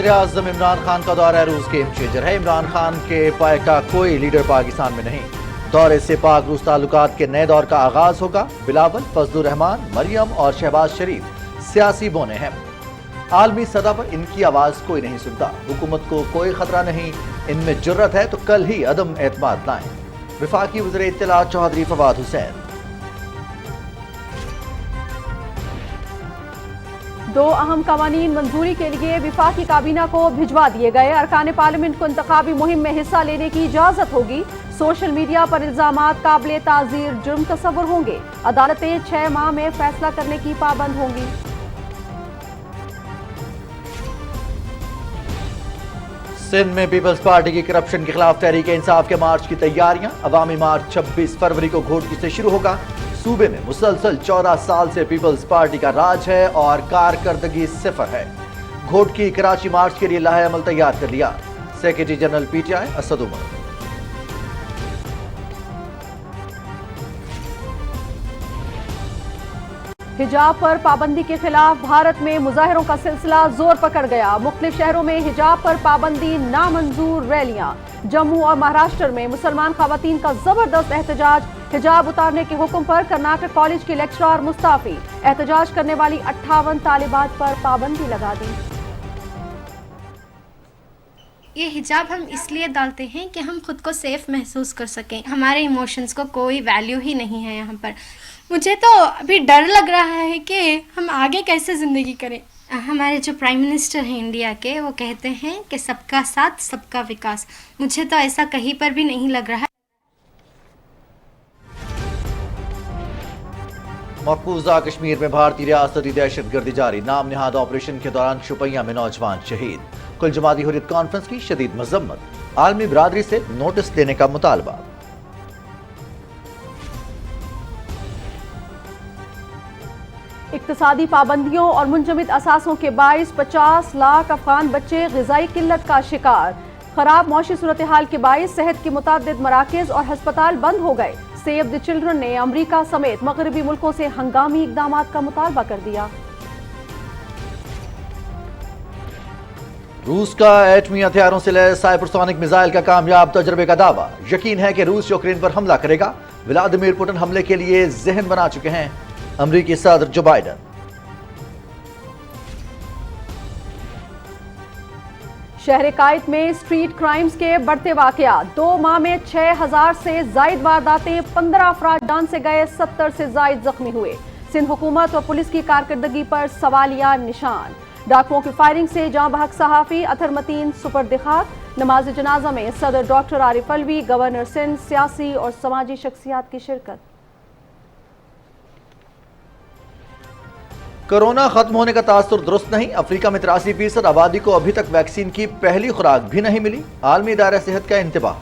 वज़ीर-ए-आज़म इमरान खान का दौरा रूस गेम चेंजर है। इमरान खान के पाए का कोई लीडर पाकिस्तान में नहीं। दौरे से पाक रूस ताल्लुकात के नए दौर का आगाज होगा। बिलावल, फजलुर रहमान, मरियम और शहबाज शरीफ सियासी बोने हैं। आलमी सतह पर इनकी आवाज कोई नहीं सुनता। हुकूमत को कोई खतरा नहीं, इनमें जुर्रत है तो कल ही अदम एतमाद लाएं। वफाकी वज़ीर इत्तलात चौधरी फवाद हुसैन। 2 अहम कवानीन मंजूरी के लिए वफाकी काबीना को भिजवा दिए गए। अरकान पार्लियामेंट को इंतखाबी मुहिम में हिस्सा लेने की इजाजत होगी। सोशल मीडिया पर इल्जामात काबिल ताज़ीर जुर्म तस्वुर होंगे। अदालतें 6 माह में फैसला करने की पाबंद होंगी। सिंध में पीपल्स पार्टी की करप्शन के खिलाफ तहरीक इंसाफ के मार्च की तैयारियां। अवामी मार्च 26 फरवरी को घोटकी से शुरू होगा। सूबे में मुसलसल 14 साल से पीपल्स पार्टी का राज है और कारकर्दगी सिफर है। घोटकी कराची मार्च के लिए लाहे अमल तैयार कर लिया। Secretary general PTI Asad Umar. हिजाब पर पाबंदी के खिलाफ भारत में मुजाहिरों का सिलसिला जोर पकड़ गया। मुख्तलिफ शहरों में हिजाब पर पाबंदी नामंजूर रैलियां। जम्मू और महाराष्ट्र में मुसलमान खवातीन का जबरदस्त एहतजाज। हिजाब उतारने के हुक्म पर कर्नाटक कॉलेज की लेक्चरर मुस्ताफी। एहतजाज करने वाली 58 तालिबात पर पाबंदी लगा दी। ये हिजाब हम इसलिए डालते हैं कि हम खुद को सेफ महसूस कर सकें। हमारे इमोशंस को कोई वैल्यू ही नहीं है यहाँ पर। मुझे तो अभी डर लग रहा है कि हम आगे कैसे ज़िंदगी करें। हमारे जो प्राइम मिनिस्टर हैं इंडिया के, वो कहते हैं कि सबका साथ सबका विकास। मुझे तो ऐसा कहीं पर भी नहीं लग रहा। मकबूजा कश्मीर में भारतीय रियासती दहशतगर्दी जारी। नाम निहाद ऑपरेशन के दौरान शुपैया में नौजवान शहीद। कुल जमाती हुर्रियत कॉन्फ्रेंस की शदीद मजम्मत। आलमी बरादरी से नोटिस देने का मुतालबा। इक्तिसादी पाबंदियों और मुंजमद असासों के बाइस 50 लाख अफगान बच्चे ग़िज़ाई किल्लत का शिकार। खराब मौशी सूरत हाल के बाइस सेहत के मुतादिद मराकज़ और हस्पताल बंद हो गए। सेव द चिल्ड्रन ने अमरीका समेत मगरबी मुल्कों से हंगामी इक़दामात का मुतालबा कर दिया। रूस का एटमी हथियारों से लैस हाइपरसोनिक मिसाइल का कामयाब तजर्बे का दावा। यकीन है कि रूस यूक्रेन पर हमला करेगा। व्लादिमीर पुतिन हमले के लिए ज़हन बना चुके हैं। अमरीकी सदर जो बाइडन। शहर कायद में स्ट्रीट क्राइम्स के बढ़ते वाकयात। 2 माह में 6000 से जायद वारदातें। 15 अफराद जान से गए, 70 से जायद जख्मी हुए। सिंध हुकूमत और पुलिस की कारकर्दगी पर सवालिया निशान। डाकुओं की फायरिंग से जाँ बहक सहाफ़ी अतहर मतीन सुपर्द खाक। नमाज जनाजा में सदर डॉक्टर आरिफ अलवी, गवर्नर सिंध, सियासी और समाजी शख्सियात की शिरकत। कोरोना खत्म होने का तासुर दुरुस्त नहीं। अफ्रीका में 83% आबादी को अभी तक वैक्सीन की पहली खुराक भी नहीं मिली। आलमी इदारा सेहत का इंतबाह।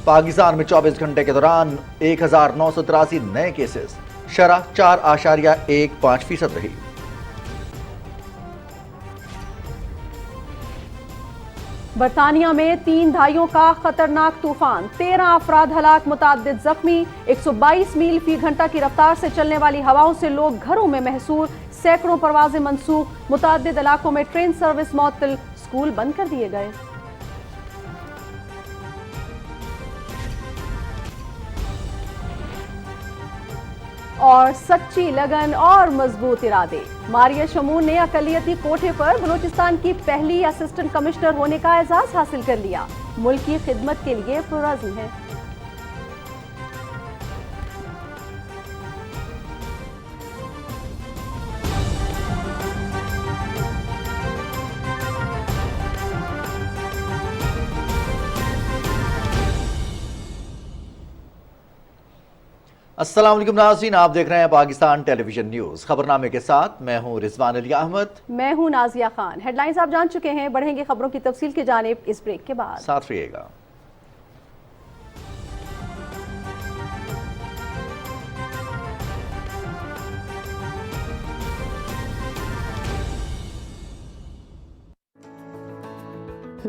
पाकिस्तान में 24 घंटे के दौरान 1983 नए केसेस। शरह 4.15% रही। बरतानिया में 3 दहाइयों का खतरनाक तूफान। 13 अफराद हलाक, मुताद्दिद जख्मी। 122 मील फी घंटा की रफ्तार से चलने वाली हवाओं से लोग घरों में महसूर। सैकड़ों परवाजें मंसूख। मुताद्दिद इलाकों में ट्रेन सर्विस मुअत्तल। स्कूल बंद कर दिए गए। और सच्ची लगन और मजबूत इरादे। मारिया शमून ने अकलियती कोटे पर बलूचिस्तान की पहली असिस्टेंट कमिश्नर होने का एजाज हासिल कर लिया। मुल्क की खिदमत के लिए पुरअज़्म है। अस्सलाम वालेकुम नाज़रीन, आप देख रहे हैं पाकिस्तान टेलीविजन न्यूज़। खबरनामे के साथ मैं हूं रिजवान अली अहमद। मैं हूं नाजिया खान। हेडलाइंस आप जान चुके हैं, बढ़ेंगे खबरों की तफसील की जानिब इस ब्रेक के बाद। साथ रहिएगा।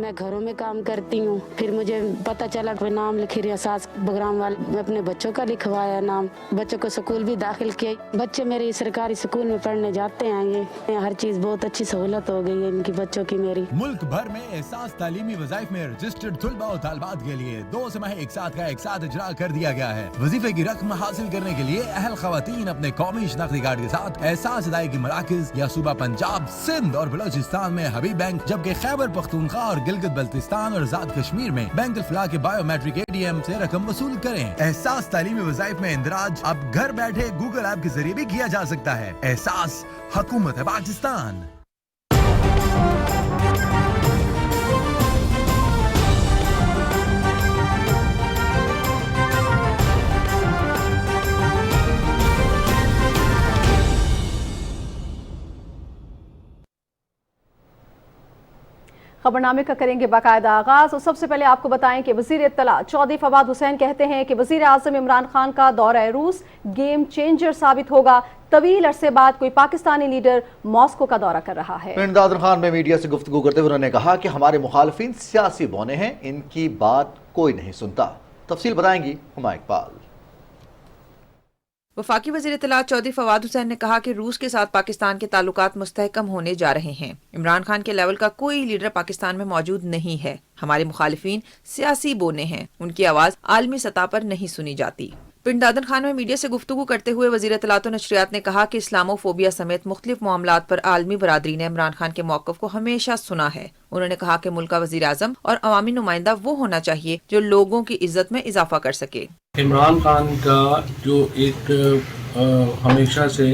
मैं घरों में काम करती हूँ। फिर मुझे पता चला कि नाम लिखी रियासत बगराम वाले, मैं अपने बच्चों का लिखवाया नाम, बच्चों को स्कूल भी दाखिल किया। बच्चे मेरे सरकारी स्कूल में पढ़ने जाते हैं। ये हर चीज बहुत अच्छी सहूलत हो गई है इनकी बच्चों की मेरी। मुल्क भर में एहसास तालीमी वज़ाइफ में रजिस्टर्ड तलबा और तालिबात के लिए 2 समाह एक साथ इजरा कर दिया गया है। वजीफे की रकम हासिल करने के लिए अहल खवातीन अपने कौमी शनाख्ती कार्ड के साथ एहसास अदायगी मराकज या सूबा पंजाब, सिंध और बलोचिस्तान में हबीब बैंक, जबकि खैबर पख्तूनख्वा और गिलगित बल्तिस्तान और आजाद कश्मीर में बैंक अल-फलाह के बायोमेट्रिक ATM से रकम वसूल करें। एहसास तालीमी वज़ाइफ में इंदराज अब घर बैठे गूगल ऐप के जरिए भी किया जा सकता है। एहसास हुकूमत है पाकिस्तान। खबरनामे का करेंगे बाकायदा आगाज। और सबसे पहले आपको बताएं कि वजीर इत्तला चौधरी फवाद हुसैन कहते हैं कि वजीर आज़म इमरान खान का दौरा रूस गेम चेंजर साबित होगा। तवील अरसे बाद कोई पाकिस्तानी लीडर मॉस्को का दौरा कर रहा है। पिंड खान में मीडिया से गुफ्तगू करते हुए उन्होंने कहा कि हमारे मुखालफिन सियासी बौने हैं, इनकी बात कोई नहीं सुनता। तफसील बताएंगी हुमा इकबाल। वफाकी वज़ीर इत्तलात चौधरी फवाद हुसैन ने कहा कि रूस के साथ पाकिस्तान के ताल्लुकात मुस्तहकम होने जा रहे हैं। इमरान खान के लेवल का कोई लीडर पाकिस्तान में मौजूद नहीं है। हमारे मुखालिफिन सियासी बोने हैं, उनकी आवाज़ आलमी सतह पर नहीं सुनी जाती। पिंड दादन खान में मीडिया से गुफ्तगू करते हुए वज़ीर इत्तलात और नशरियात ने कहा कि इस्लामोफोबिया समेत मुख्तलिफ मामलात पर आलमी बरादरी ने इमरान खान के मौक़िफ़ को हमेशा सुना है। उन्होंने कहा कि मुल्क का वज़ीर आज़म और अवामी नुमाइंदा वो होना चाहिए जो लोगों की इज्जत में इजाफा कर सके। इमरान खान का जो एक हमेशा से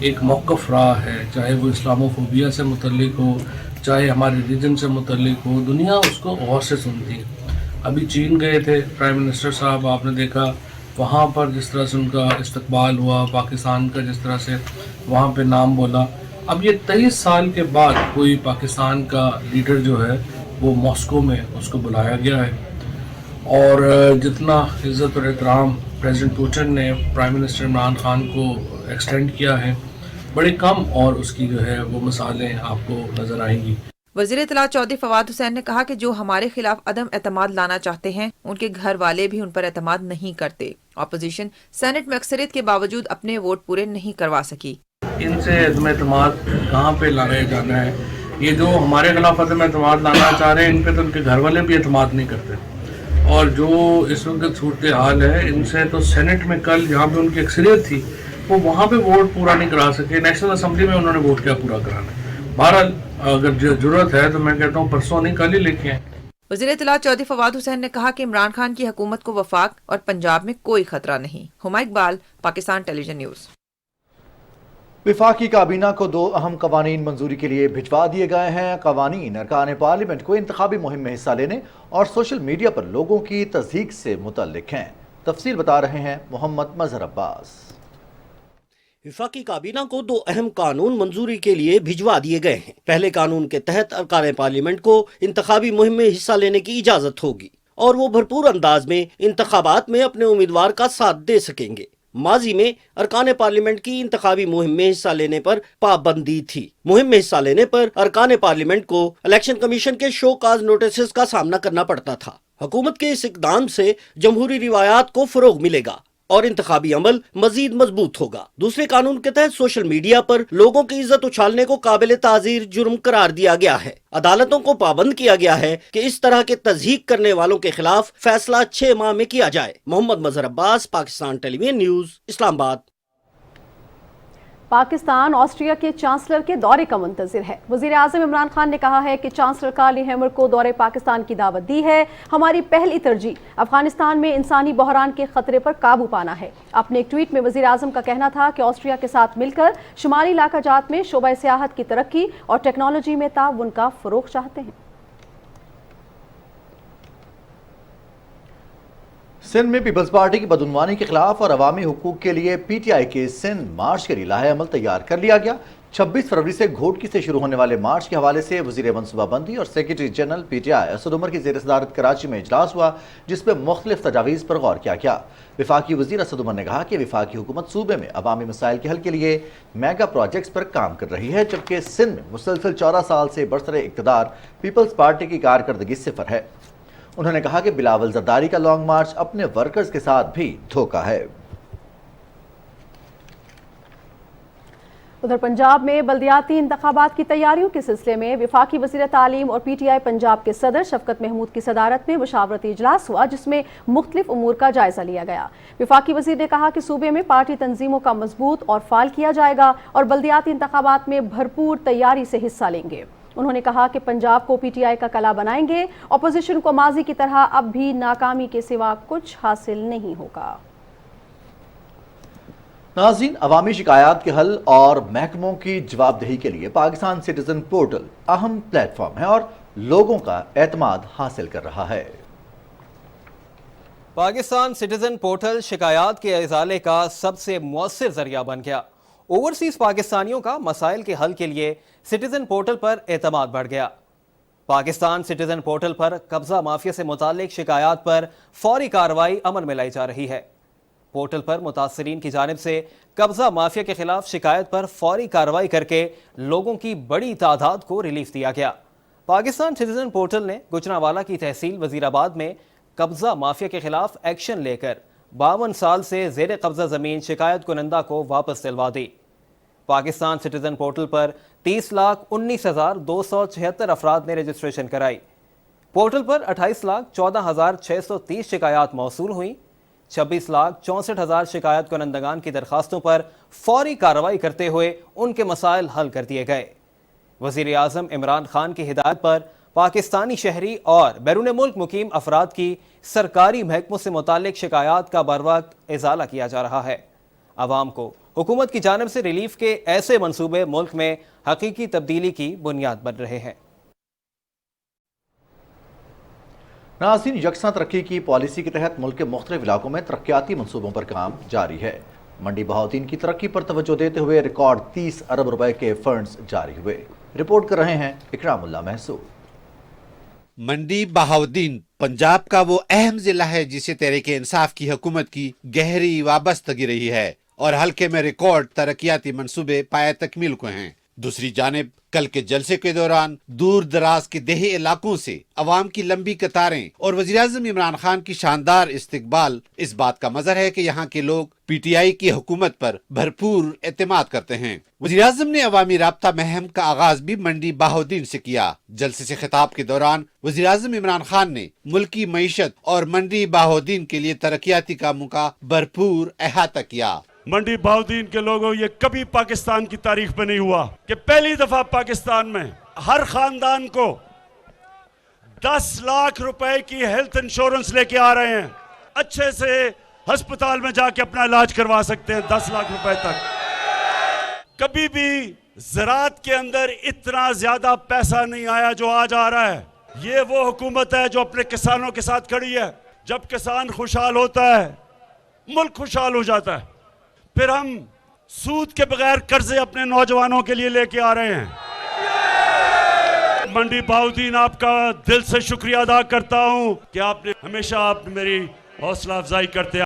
एक मौक़िफ़ रहा है, चाहे वो इस्लामोफोबिया से मुतल्लिक हो, चाहे हमारे रीजन से मुतल्लिक हो, दुनिया उसको गौर से सुनती है। अभी चीन गए थे प्राइम मिनिस्टर साहब, आपने देखा वहाँ पर जिस तरह से उनका इस्तकबाल हुआ, पाकिस्तान का जिस तरह से वहाँ पे नाम बोला। अब ये 23 साल के बाद कोई पाकिस्तान का लीडर जो है वो मॉस्को में उसको बुलाया गया है, और जितना इज़्ज़त और एहतराम प्रेसिडेंट पुतिन ने प्राइम मिनिस्टर इमरान खान को एक्सटेंड किया है, बड़े कम और उसकी जो है वो मिसालें आपको नज़र आएंगी। वज़ीर इत्तलात चौधरी फवाद हुसैन ने कहा कि जो हमारे खिलाफ अदम एतमाद लाना चाहते हैं, उनके घर वाले भी उन पर एतमाद नहीं करते। अपोजिशन सेनेट में अक्सरियत के बावजूद अपने वोट पूरे नहीं करवा सकी। इनसे अदम एतमाद कहाँ पे लाया जाना है? ये जो हमारे खिलाफ अदम एतमाद लाना चाह रहे हैं, इन पे तो उनके घर वाले भी एतमाद नहीं करते। और जो इस वक्त सूरत हाल है, इनसे तो सेनेट में कल जहाँ पे उनकी अक्सरियत थी वो वहाँ पे वोट पूरा नहीं करा सके। नेशनल असम्बली में उन्होंने वोट क्या पूरा कराना है? बहरहाल अगर जरूरत है तो मैं कहता हूँ परसों नहीं कल ही लेके आए। वज़ीर इत्तलात चौधरी फवाद हुसैन ने कहा कि इमरान खान की हुकूमत को वफाक और पंजाब में कोई खतरा नहीं। Huma Iqbal, Pakistan television news. विफाकी काबीना को 2 अहम कवानीन मंजूरी के लिए भिजवा दिए गए हैं। कवानीन अरकान पार्लियामेंट को इंतखाबी मुहिम में हिस्सा लेने और सोशल मीडिया पर लोगों की तस्दीक से मुतल्लिक हैं। तफसील बता रहे हैं मोहम्मद मजहर अब्बास। विफाकी काबीना को 2 अहम कानून मंजूरी के लिए भिजवा दिए गए हैं। पहले कानून के तहत अरकान पार्लियामेंट को इंतखाबी मुहिम में हिस्सा लेने की इजाजत होगी और वो भरपूर अंदाज में इंतखाबात में अपने उम्मीदवार का साथ दे सकेंगे। माजी में अरकान पार्लियामेंट की इंतखाबी मुहिम में हिस्सा लेने पर पाबंदी थी। मुहिम में हिस्सा लेने पर अरकान पार्लियामेंट को इलेक्शन कमीशन के शो काज नोटिस का सामना करना पड़ता था। हुकूमत के इस इक़दाम से जमहूरी रिवायात को फरोग मिलेगा और इंतखाबी अमल मजीद मजबूत होगा। दूसरे कानून के तहत सोशल मीडिया पर लोगों की इज्जत उछालने को काबिल ताज़ीर जुर्म करार दिया गया है। अदालतों को पाबंद किया गया है कि इस तरह के तज़हीक करने वालों के खिलाफ फैसला 6 माह में किया जाए। Mohammad Mazhar Abbas, Pakistan television news, Islamabad. Pakistan Austria के चांसलर के दौरे का मुंतजिर है। वज़ीर आज़म इमरान खान ने कहा है कि चांसलर काली हैमर को दौरे पाकिस्तान की दावत दी है। हमारी पहली तरजीह अफगानिस्तान में इंसानी बहरान के खतरे पर काबू पाना है। अपने एक ट्वीट में वज़ीर आज़म का कहना था कि ऑस्ट्रिया के साथ मिलकर शुमाली इलाका जात में शोबा सियाहत की तरक्की और टेक्नोलॉजी में ताउन का फ़रोग़ चाहते हैं। सिंध में पीपल्स पार्टी की बदउनवानी के खिलाफ और अवामी हुकूक के लिए PTI के सिंध मार्च के लिए लाहे अमल तैयार कर लिया गया। 26 फरवरी से घोटकी से शुरू होने वाले मार्च के हवाले से वजीर मनसूबाबंदी और secretary general PTI Asad Umar की ज़ेर सदारत कराची में इजलास हुआ, जिसमें मुख्तलिफ तजावीज़ पर गौर किया गया। वफाकी वजीर असद उमर ने कहा कि वफाकी हुकूमत सूबे में अवामी मसाइल के हल के लिए मेगा प्रोजेक्ट्स पर काम कर रही है, जबकि सिंध में मुसलसल 14 साल से बरसरे इक़्तिदार पीपल्स पार्टी की कारकर्दगी सिफर है। उन्होंने कहा कि बिलावल जरदारी का लॉन्ग मार्च अपने वर्कर्स के साथ भी धोखा है। उधर पंजाब में बल्दियाती इंतखाबात की तैयारियों के सिलसिले में वफाकी वज़ीर तालीम और PTI पंजाब के सदर शफकत महमूद की सदारत में मुशावरती इजलास हुआ, जिसमें मुख्तलिफ उमूर का जायजा लिया गया। वफाकी वज़ीर ने कहा कि सूबे में पार्टी तंजीमों का मजबूत और फाल किया जाएगा और बल्दियाती इंतखाबात में भरपूर तैयारी से हिस्सा लेंगे। उन्होंने कहा कि पंजाब को PTI का कला बनाएंगे। अपोजिशन को माजी की तरह अब भी नाकामी के सिवा कुछ हासिल नहीं होगा। नाज़रीन, अवामी शिकायत के हल और महकमों की जवाबदेही के लिए पाकिस्तान सिटीजन पोर्टल अहम प्लेटफॉर्म है और लोगों का एतमाद हासिल कर रहा है। पाकिस्तान सिटीजन पोर्टल शिकायत के इजाले का सबसे मुअस्सिर जरिया बन गया। ओवरसीज पाकिस्तानियों का मसाइल के हल के लिए सिटीजन पोर्टल पर एतमाद बढ़ गया। पाकिस्तान सिटीजन पोर्टल पर कब्जा माफिया से मुतालिक शिकायत पर फौरी कार्रवाई अमल में लाई जा रही है। पोर्टल पर मुतासरीन की जानिब से कब्जा माफिया के खिलाफ शिकायत पर फौरी कार्रवाई करके लोगों की बड़ी तादाद को रिलीफ दिया गया। पाकिस्तान सिटीजन पोर्टल ने गुजरांवाला की तहसील वजीराबाद में कब्जा माफिया के खिलाफ एक्शन लेकर 52 साल से जेर कब्जा जमीन शिकायत कुनंदा को वापस दिलवा दी। पाकिस्तान सिटीजन पोर्टल पर 30,19,276 अफराद ने रजिस्ट्रेशन कराई। पोर्टल पर 28,14,630 शिकायत मौसूल हुई। 26,64,000 शिकायत कुनंदगान की दरखास्तों पर फौरी कार्रवाई करते हुए उनके मसाइल हल कर दिए गए। वज़ीर आज़म इमरान खान की हिदायत पर पाकिस्तानी शहरी और बैरून मुल्क मुकीम अफराद की सरकारी महकमों से मुतालिक शिकायत का बरवक्त इजाला किया जा रहा है। अवाम को हुकूमत की जानिब से रिलीफ के ऐसे मंसूबे मुल्क में हकीकी तब्दीली की बुनियाद बन रहे हैं। नाज़रीन, यकसा तरक्की की पॉलिसी के तहत मुल्क के मुख्तलिफ इलाकों में तरक्याती मनसूबों पर काम जारी है। मंडी बहाउद्दीन की तरक्की पर तवज्जो देते हुए रिकॉर्ड 30 अरब रुपए के फंड्स जारी हुए। रिपोर्ट कर रहे हैं इकरामुल्लाह महसूद। मंडी बहाउद्दीन पंजाब का वो अहम जिला है जिसे तहरीक इंसाफ की हुकूमत की गहरी वाबस्तगी रही है और हल्के में रिकॉर्ड तरक्याती मंसूबे पाया तकमील को हैं। दूसरी जानिब कल के जलसे के दौरान दूर दराज के देही इलाकों से अवाम की लंबी कतारें और वज़ीर-ए-आज़म इमरान खान की शानदार इस्तकबाल इस बात का मज़हर है कि यहाँ के लोग PTI की हुकूमत पर भरपूर एतमाद करते हैं। वज़ीर-ए-आज़म ने अवामी राब्ता मुहिम का आगाज भी मंडी बहाउद्दीन से किया। जलसे से खिताब के दौरान वज़ीर-ए-आज़म इमरान खान ने मुल्की मईशत और मंडी बहाउद्दीन के लिए तरक्याती कामों का भरपूर अहाता किया। मंडी बहाउद्दीन के लोगों, ये कभी पाकिस्तान की तारीख में नहीं हुआ कि पहली दफा पाकिस्तान में हर खानदान को 10 लाख रुपए की हेल्थ इंश्योरेंस लेके आ रहे हैं। अच्छे से अस्पताल में जाके अपना इलाज करवा सकते हैं 10 लाख रुपए तक। कभी भी ज़राअत के अंदर इतना ज्यादा पैसा नहीं आया जो आज आ रहा है। ये वो हुकूमत है जो अपने किसानों के साथ खड़ी है। जब किसान खुशहाल होता है, मुल्क खुशहाल हो जाता है। फिर हम सूद के बगैर कर्जे अपने नौजवानों के लिए लेके आ रहे हैं। मंडी बहाउद्दीन, आपका दिल से शुक्रिया अदा करता हूं कि आपने हमेशा मेरी हौसला अफजाई करते।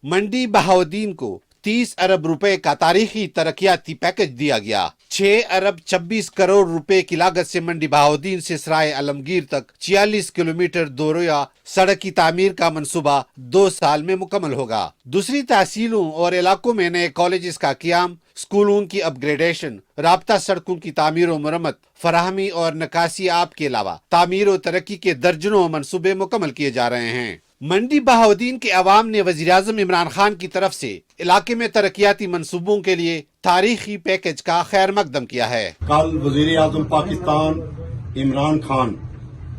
मंडी बहाउद्दीन को 30 अरब रुपए का तारीखी तरक्याती पैकेज दिया गया। 6 अरब 26 करोड़ रुपए की लागत से मंडी बहाउद्दीन से सराय आलमगीर तक 46 किलोमीटर दोरोया सड़क की तामीर का मंसूबा 2 साल में मुकम्मल होगा। दूसरी तहसीलों और इलाकों में नए कॉलेजेस का क़याम, स्कूलों की अपग्रेडेशन, राब्ता सड़कों की तामीर और मरम्मत, फराहमी और नकासी आब के अलावा तामीर और तरक्की के दर्जनों मंसूबे मुकम्मल किए जा रहे हैं। मंडी बहाउद्दीन के अवाम ने वज़ीर-ए-आज़म इमरान खान की तरफ से इलाके में तरक्याती मंसूबों के लिए तारीखी पैकेज का खैर मकदम किया है। कल वज़ीर-ए-आज़म पाकिस्तान इमरान खान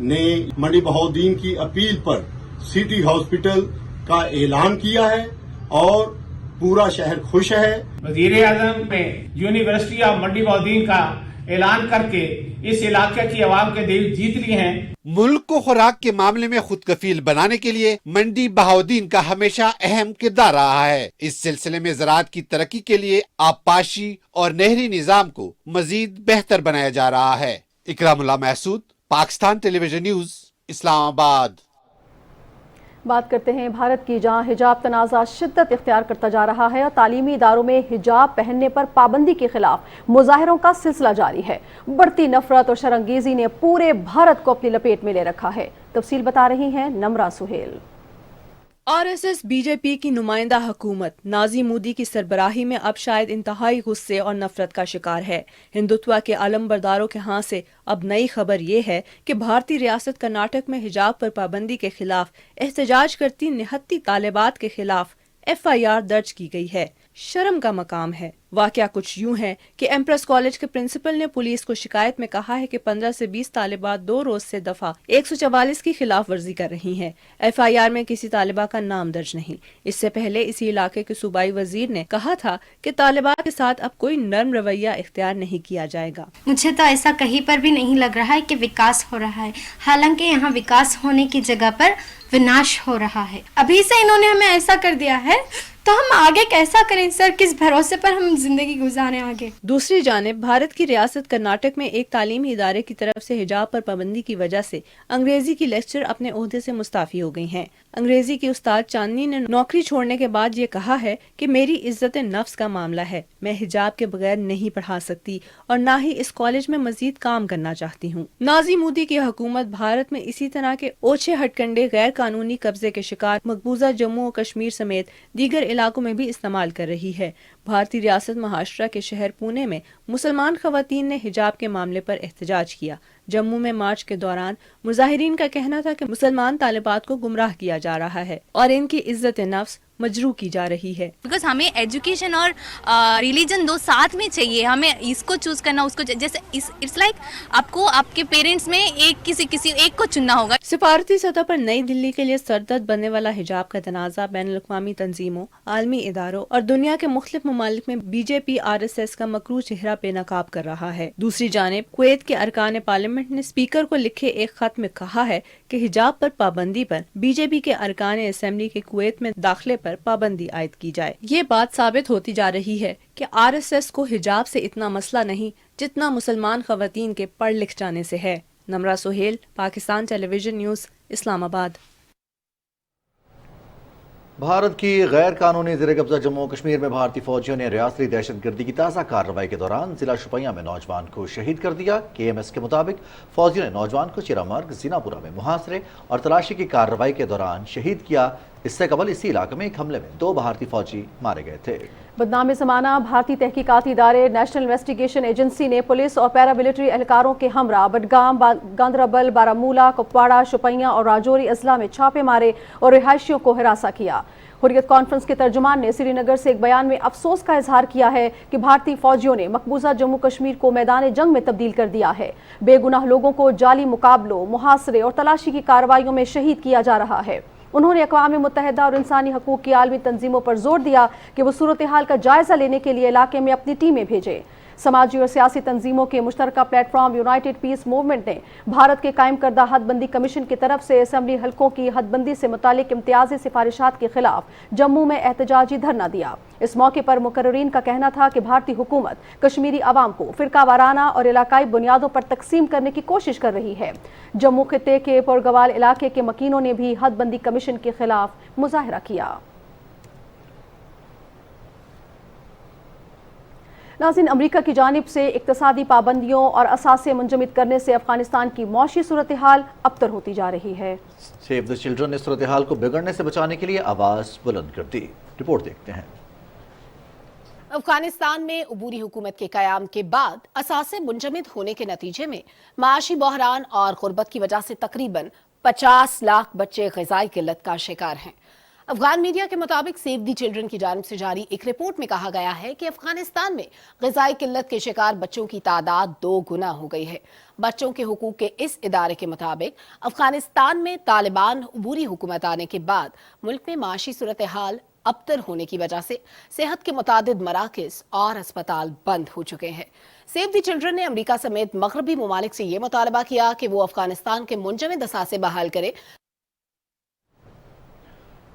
ने मंडी बहाउद्दीन की अपील पर सिटी हॉस्पिटल का ऐलान किया है और पूरा शहर खुश है। वज़ीर-ए-आज़म ने यूनिवर्सिटी ऑफ मंडी बहाउद्दीन का ऐलान करके इस इलाके की आवाम के दिल जीत लिए हैं। मुल्क को खुराक के मामले में खुद कफील बनाने के लिए मंडी बहाउद्दीन का हमेशा अहम किरदार रहा है। इस सिलसिले में ज़राअत की तरक्की के लिए आबपाशी और नहरी निज़ाम को मजीद बेहतर बनाया जा रहा है। Ikramullah Mehsud, Pakistan television news, Islamabad. बात करते हैं भारत की, जहां हिजाब तनाज़ा शिद्दत इख्तियार करता जा रहा है और तालीमी इदारों में हिजाब पहनने पर पाबंदी के खिलाफ मुजाहिरों का सिलसिला जारी है। बढ़ती नफरत और शर्मंगेज़ी ने पूरे भारत को अपनी लपेट में ले रखा है। तफसील बता रही हैं नम्रा सुहेल। आरएसएस बीजेपी की नुमाइंदा हुकूमत नाज़ी मोदी की सरबराही में अब शायद इंतहाई गुस्से और नफरत का शिकार है। हिंदुत्व के आलमबरदारों के हाथ से अब नई खबर ये है कि भारतीय रियासत कर्नाटक में हिजाब पर पाबंदी के खिलाफ एहतजाज करती निहत्ती तालिबात के खिलाफ FIR दर्ज की गई है। शर्म का मकाम है। वाकया कुछ यूं है कि एम्प्रेस कॉलेज के प्रिंसिपल ने पुलिस को शिकायत में कहा है कि 15 से 20 तालिबात 2 रोज से दफा 144 की खिलाफ वर्जी कर रही हैं। FIR में किसी तालिबा का नाम दर्ज नहीं। इससे पहले इसी इलाके के सूबाई वजीर ने कहा था कि तालिबात के साथ अब कोई नर्म रवैया इख्तियार नहीं किया जाएगा। मुझे तो ऐसा कहीं पर भी नहीं लग रहा है कि विकास हो रहा है, हालांकि यहाँ विकास होने की जगह पर विनाश हो रहा है। अभी से इन्होंने हमें ऐसा कर दिया है तो हम आगे कैसा करें सर, किस भरोसे पर हम जिंदगी गुजारें आगे। दूसरी जानिब भारत की रियासत कर्नाटक में एक तालीमी इदारे की तरफ से हिजाब पर पाबंदी की वजह से अंग्रेजी की लेक्चर अपने ओहदे से मुस्ताफी हो गई हैं। अंग्रेजी की उस्ताद चांदनी ने नौकरी छोड़ने के बाद ये कहा है कि मेरी इज्जत नफ्स का मामला है, मैं हिजाब के बगैर नहीं पढ़ा सकती और न ही इस कॉलेज में मजीद काम करना चाहती हूँ। नाज़ी मोदी की हुकूमत भारत में इसी तरह के ओछे हटकंडे गैर कानूनी कब्जे के शिकार मकबूजा जम्मू और कश्मीर समेत दीगर इलाकों में भी इस्तेमाल कर रही है। भारतीय रियासत महाराष्ट्र के शहर पुणे में मुसलमान खवातीन ने हिजाब के मामले पर एहतजाज किया। जम्मू में मार्च के दौरान मुजाहिरीन का कहना था कि मुसलमान तालिबात को गुमराह किया जा रहा है और इनकी इज्जत नफ्स मजरू की जा रही है। बिकॉज हमें एजुकेशन और रिलीजन दो साथ में चाहिए, हमें इसको चूज करना उसको, जैसे इट्स लाइक आपको आपके पेरेंट्स में किसी एक को चुनना होगा। सिफारती सतह पर नई दिल्ली के लिए सरदर्द बनने वाला हिजाब का तनाज़ा बैनुल-अक़वामी तंजीमों, आलमी इदारों और दुनिया के मुख्तलिफ ममालिक में बीजेपी RSS का मकरू चेहरा बेनकाब कर रहा है। दूसरी जानिब कुवैत के अरकान पार्लियामेंट ने स्पीकर को लिखे एक खत में कहा है कि हिजाब पर पाबंदी पर बीजेपी के अरकान असेंबली के कुवैत में दाखिले पर पाबंदी आयद की जाए। ये बात साबित होती जा रही है कि RSS को हिजाब से इतना मसला नहीं जितना मुसलमान खवातीन के पढ़ लिख जाने से है। नम्रा सुहेल, पाकिस्तान टेलीविजन न्यूज़, इस्लामाबाद। भारत की गैर कानूनी ज़ेर कब्जा जम्मू कश्मीर में भारतीय फौजियों ने रियासती दहशतगर्दी की ताज़ा कार्रवाई के दौरान जिला शुपियां में नौजवान को शहीद कर दिया। KMS के मुताबिक फौजियों ने नौजवान को चिरामर्ग, जीनापुरा में मुहासरे और तलाशी की कार्रवाई के दौरान शहीद किया। इससे कबल इसी इलाके में एक हमले में 2 भारतीय फौजी मारे गए थे। बदनाम ज़माना भारतीय तहकीकाती इदारे नेशनल इन्वेस्टिगेशन एजेंसी ने पुलिस और पैरामिलिट्री एहलकारों के हमरा बडगाम, गांदरबल, बारामूला, कुपवाड़ा, शुपियां और राजौरी अजला में छापे मारे और रिहायशियों को हिरासा किया। हुर्रियत कॉन्फ्रेंस के तर्जुमान ने श्रीनगर से एक बयान में अफसोस का इजहार किया है कि भारतीय फौजियों ने मकबूजा जम्मू कश्मीर को मैदान जंग में तब्दील कर दिया है। बेगुनाह लोगों को जाली मुकाबलों, मुहासरे और तलाशी की कार्रवाइयों में शहीद किया जा रहा है। उन्होंने अक़वाम मुत्तहिदा और इंसानी हकूक़ की आलमी तंजीमों पर जोर दिया कि वो सूरत हाल का जायजा लेने के लिए इलाके में अपनी टीमें भेजें। समाजी और सियासी तंजीमों के मुश्तरका प्लेटफॉर्म यूनाइटेड पीस मूवमेंट ने भारत के कायम करदा हदबंदी कमीशन की तरफ से असेंबली हलकों की हदबंदी से मुतालिक इम्तियाजी सिफारिशात के खिलाफ जम्मू में एहतजाजी धरना दिया। इस मौके पर मुकर्ररीन का कहना था कि भारतीय हुकूमत कश्मीरी अवाम को फिरका वाराना और इलाकाई बुनियादों पर तकसीम करने की कोशिश कर रही है। जम्मू खित्ते के पुरगवाल इलाके के मकीनों ने भी हदबंदी कमीशन के खिलाफ मुजाहरा किया। नाज़रीन, अमरीका की जानिब से इक्तसादी पाबंदियों और असासे मुंजमद करने से अफगानिस्तान की मौशी सूरत हाल अबतर होती जा रही है। सेव द चिल्ड्रन ने सूरत हाल को बिगड़ने से बचाने के लिए आवाज़ बुलंद कर दी। रिपोर्ट देखते हैं। अफगानिस्तान में अबूरी हुकूमत के कयाम के बाद असासे मुंजमद होने के नतीजे में माशी बहरान और गुर्बत की वजह से तकरीबन 50 लाख बच्चे ग़िज़ाई किल्लत का शिकार हैं। अफगान मीडिया के मुताबिक सेव दी चिल्ड्रन की जानिब से जारी एक रिपोर्ट में कहा गया है कि अफगानिस्तान में ग़िज़ाई किल्लत के शिकार बच्चों की तादाद 2 गुना हो गई है। बच्चों के हुकूक के इस इदारे के मुताबिक अफगानिस्तान में तालिबान अबूरी हुकूमत आने के बाद मुल्क में माशी सूरत हाल ابتر ہونے کی وجہ سے صحت کے متعدد مراکز اور اسپتال بند ہو چکے ہیں۔ سیو دی چلڈرن نے امریکہ سمیت مغربی ممالک سے یہ مطالبہ کیا کہ وہ افغانستان کے منجمد اثاثے بحال کرے۔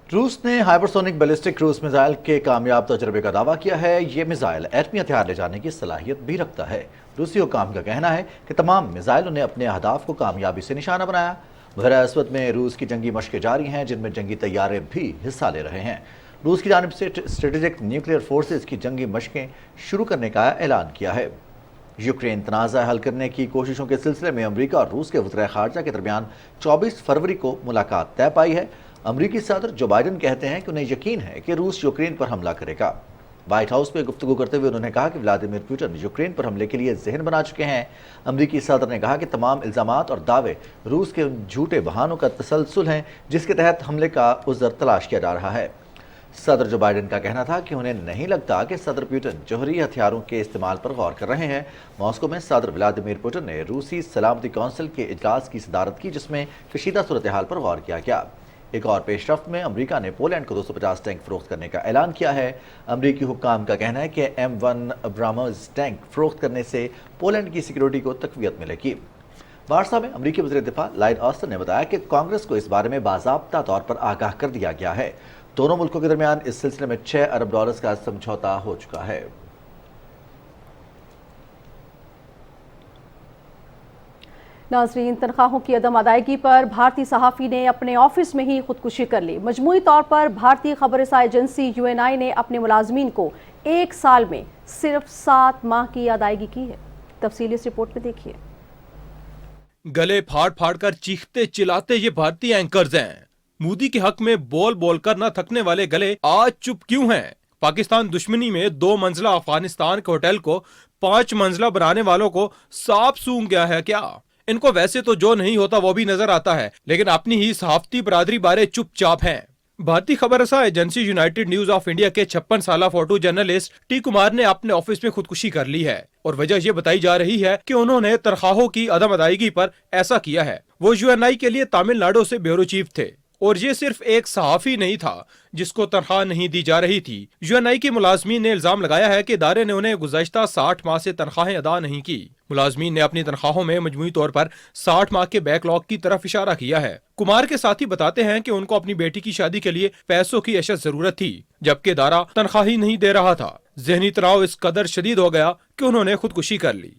روس نے ہائپرسونک بیلسٹک کروز میزائل کے کامیاب تجربے کا دعویٰ کیا ہے۔ یہ میزائل ایٹمی ہتھیار لے جانے کی صلاحیت بھی رکھتا ہے۔ روسی حکام کا کہنا ہے کہ تمام میزائلوں نے اپنے اہداف کو کامیابی سے نشانہ بنایا۔ بحیرہ اسود میں روس کی جنگی مشقیں جاری ہیں، جن میں جنگی طیارے بھی حصہ لے رہے ہیں۔ روس کی جانب سے اسٹریٹجک نیوکلیئر فورسز کی جنگی مشقیں شروع کرنے کا اعلان کیا ہے۔ یوکرین تنازع حل کرنے کی کوششوں کے سلسلے میں امریکہ اور روس کے وزرائے خارجہ کے درمیان 24 فروری کو ملاقات طے پائی ہے۔ امریکی صدر جو بائیڈن کہتے ہیں کہ انہیں یقین ہے کہ روس یوکرین پر حملہ کرے گا۔ وائٹ ہاؤس میں گفتگو کرتے ہوئے انہوں نے کہا کہ ولادیمیر پوٹن یوکرین پر حملے کے لیے ذہن بنا چکے ہیں۔ امریکی صدر نے کہا کہ تمام الزامات اور دعوے روس کے ان جھوٹے بہانوں کا تسلسل ہیں جس کے تحت حملے کا عذر تلاش کیا جا رہا ہے۔ صدر جو بائیڈن کا کہنا تھا کہ انہیں نہیں لگتا کہ صدر پوٹن جوہری ہتھیاروں کے استعمال پر غور کر رہے ہیں۔ ماسکو میں صدر ولادیمیر پوٹن نے روسی سلامتی کونسل کے اجلاس کی صدارت کی، جس میں کشیدہ صورتحال پر غور کیا گیا۔ ایک اور پیش رفت میں امریکہ نے پولینڈ کو 250 ٹینک فروخت کرنے کا اعلان کیا ہے۔ امریکی حکام کا کہنا ہے کہ M1 ابرامز ٹینک فروخت کرنے سے پولینڈ کی سیکیورٹی کو تقویت ملے گی۔ وارسا میں امریکی وزیر دفاع لائڈ آسٹن نے بتایا کہ کانگریس کو اس بارے میں باضابطہ طور پر آگاہ کر دیا گیا ہے۔ دونوں ملکوں کے درمیان اس سلسلے میں $6 ارب کا سمجھوتا ہو چکا ہے۔ ناظرین، تنخواہوں کی عدم ادائیگی پر بھارتی صحافی نے اپنے آفس میں ہی خودکشی کر لی۔ مجموعی طور پر بھارتی خبر رساں ایجنسی UNI نے اپنے ملازمین کو 1 سال میں صرف 7 ماہ کی ادائیگی کی ہے۔ تفصیل اس رپورٹ میں دیکھیے۔ گلے پھاڑ پھاڑ کر چیختے چلاتے یہ بھارتی اینکرز ہیں۔ مودی کے حق میں بول بول کر نہ تھکنے والے گلے آج چپ کیوں ہیں؟ پاکستان دشمنی میں 2 منزلہ افغانستان کے ہوٹل کو 5 منزلہ بنانے والوں کو سانپ سونگھ گیا ہے کیا؟ ان کو ویسے تو جو نہیں ہوتا وہ بھی نظر آتا ہے، لیکن اپنی ہی صحافتی برادری بارے چپ چاپ ہیں۔ بھارتی خبر رساں agency United news of India کے 56 سالہ فوٹو جرنلسٹ ٹی کمار نے اپنے آفس میں خودکشی کر لی ہے، اور وجہ یہ بتائی جا رہی ہے کہ انہوں نے تنخواہوں کی عدم ادائیگی پر ایسا کیا ہے۔ وہ UNI کے لیے تامل ناڈو سے بیورو چیف تھے، اور یہ صرف ایک صحافی نہیں تھا جس کو تنخواہ نہیں دی جا رہی تھی۔ UNI کے ملازمین نے الزام لگایا ہے کہ ادارے نے انہیں گزشتہ 60 ماہ سے تنخواہیں ادا نہیں کی۔ ملازمین نے اپنی تنخواہوں میں مجموعی طور پر 60 ماہ کے بیک لاگ کی طرف اشارہ کیا ہے۔ کمار کے ساتھی بتاتے ہیں کہ ان کو اپنی بیٹی کی شادی کے لیے پیسوں کی اشد ضرورت تھی، جبکہ ادارہ تنخواہ ہی نہیں دے رہا تھا۔ ذہنی تناؤ اس قدر شدید ہو گیا کہ انہوں نے خودکشی کر لی۔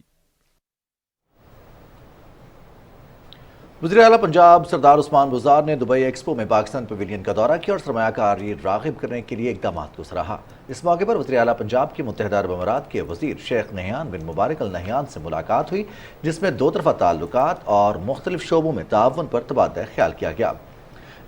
وزیر اعلیٰ پنجاب سردار عثمان بزدار نے دبئی ایکسپو میں پاکستان پویلین کا دورہ کیا اور سرمایہ کاری راغب کرنے کے لیے اقدامات کو سراہا۔ اس موقع پر وزیر اعلیٰ پنجاب کے متحدہ عرب امارات کے وزیر شیخ نہیان بن مبارک ال نہیان سے ملاقات ہوئی، جس میں 2 طرفہ تعلقات اور مختلف شعبوں میں تعاون پر تبادلہ خیال کیا گیا۔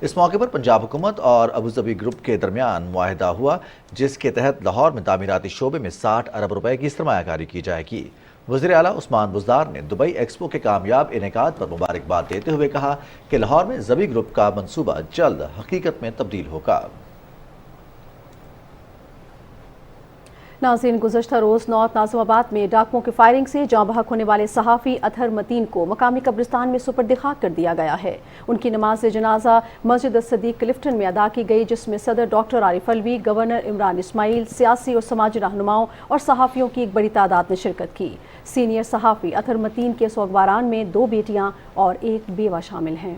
اس موقع پر پنجاب حکومت اور ابوظبی گروپ کے درمیان معاہدہ ہوا، جس کے تحت لاہور میں تعمیراتی شعبے میں 60 ارب روپے کی سرمایہ کاری کی جائے گی۔ وزیر اعلیٰ عثمان بزدار نے دبئی ایکسپو کے کامیاب انعقاد پر مبارکباد دیتے ہوئے کہا کہ لاہور میں زبی گروپ کا منصوبہ جلد حقیقت میں تبدیل ہوگا۔ ناظرین، گزشتہ روز نارتھ ناظم آباد میں ڈاکوؤں کی فائرنگ سے جاں بحق ہونے والے صحافی اطہر متین کو مقامی قبرستان میں سپرد خاک کر دیا گیا ہے۔ ان کی نماز جنازہ مسجد الصدیق کلفٹن میں ادا کی گئی، جس میں صدر ڈاکٹر عارف الوی، گورنر عمران اسماعیل، سیاسی اور سماجی رہنماؤں اور صحافیوں کی ایک بڑی تعداد نے شرکت کی۔ سینئر صحافی اطہر متین کے سوگواران میں 2 بیٹیاں اور 1 بیوہ شامل ہیں۔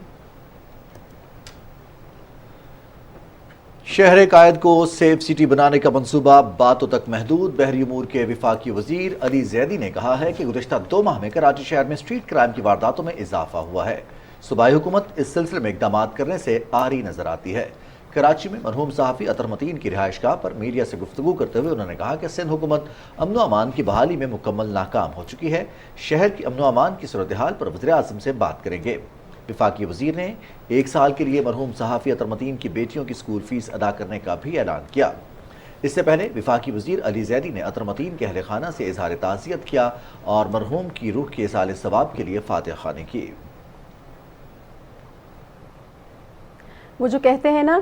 شہر قائد کو سیف سٹی بنانے کا منصوبہ باتوں تک محدود۔ بحری امور کے وفاقی وزیر علی زیدی نے کہا ہے کہ گزشتہ 2 ماہ میں کراچی شہر میں اسٹریٹ کرائم کی وارداتوں میں اضافہ ہوا ہے۔ صوبائی حکومت اس سلسلے میں اقدامات کرنے سے آری نظر آتی ہے۔ کراچی میں مرحوم صحافی اطہر متین کی رہائش گاہ پر میڈیا سے گفتگو کرتے ہوئے انہوں نے کہا کہ سندھ حکومت امن و امان کی بحالی میں مکمل ناکام ہو چکی ہے۔ شہر کی امن و امان کی صورتحال پر وزیر اعظم سے بات کریں گے۔ وفاقی وزیر نے 1 سال کے لیے مرحوم صحافی اطہر متین کی بیٹیوں کی اسکول فیس ادا کرنے کا بھی اعلان کیا۔ اس سے پہلے وفاقی وزیر علی زیدی نے اطہر متین کے اہل خانہ سے اظہار تعزیت کیا اور مرحوم کی روح کے ایصال ثواب کے لیے فاتحہ خوانی کی۔ وہ جو کہتے ہیں نا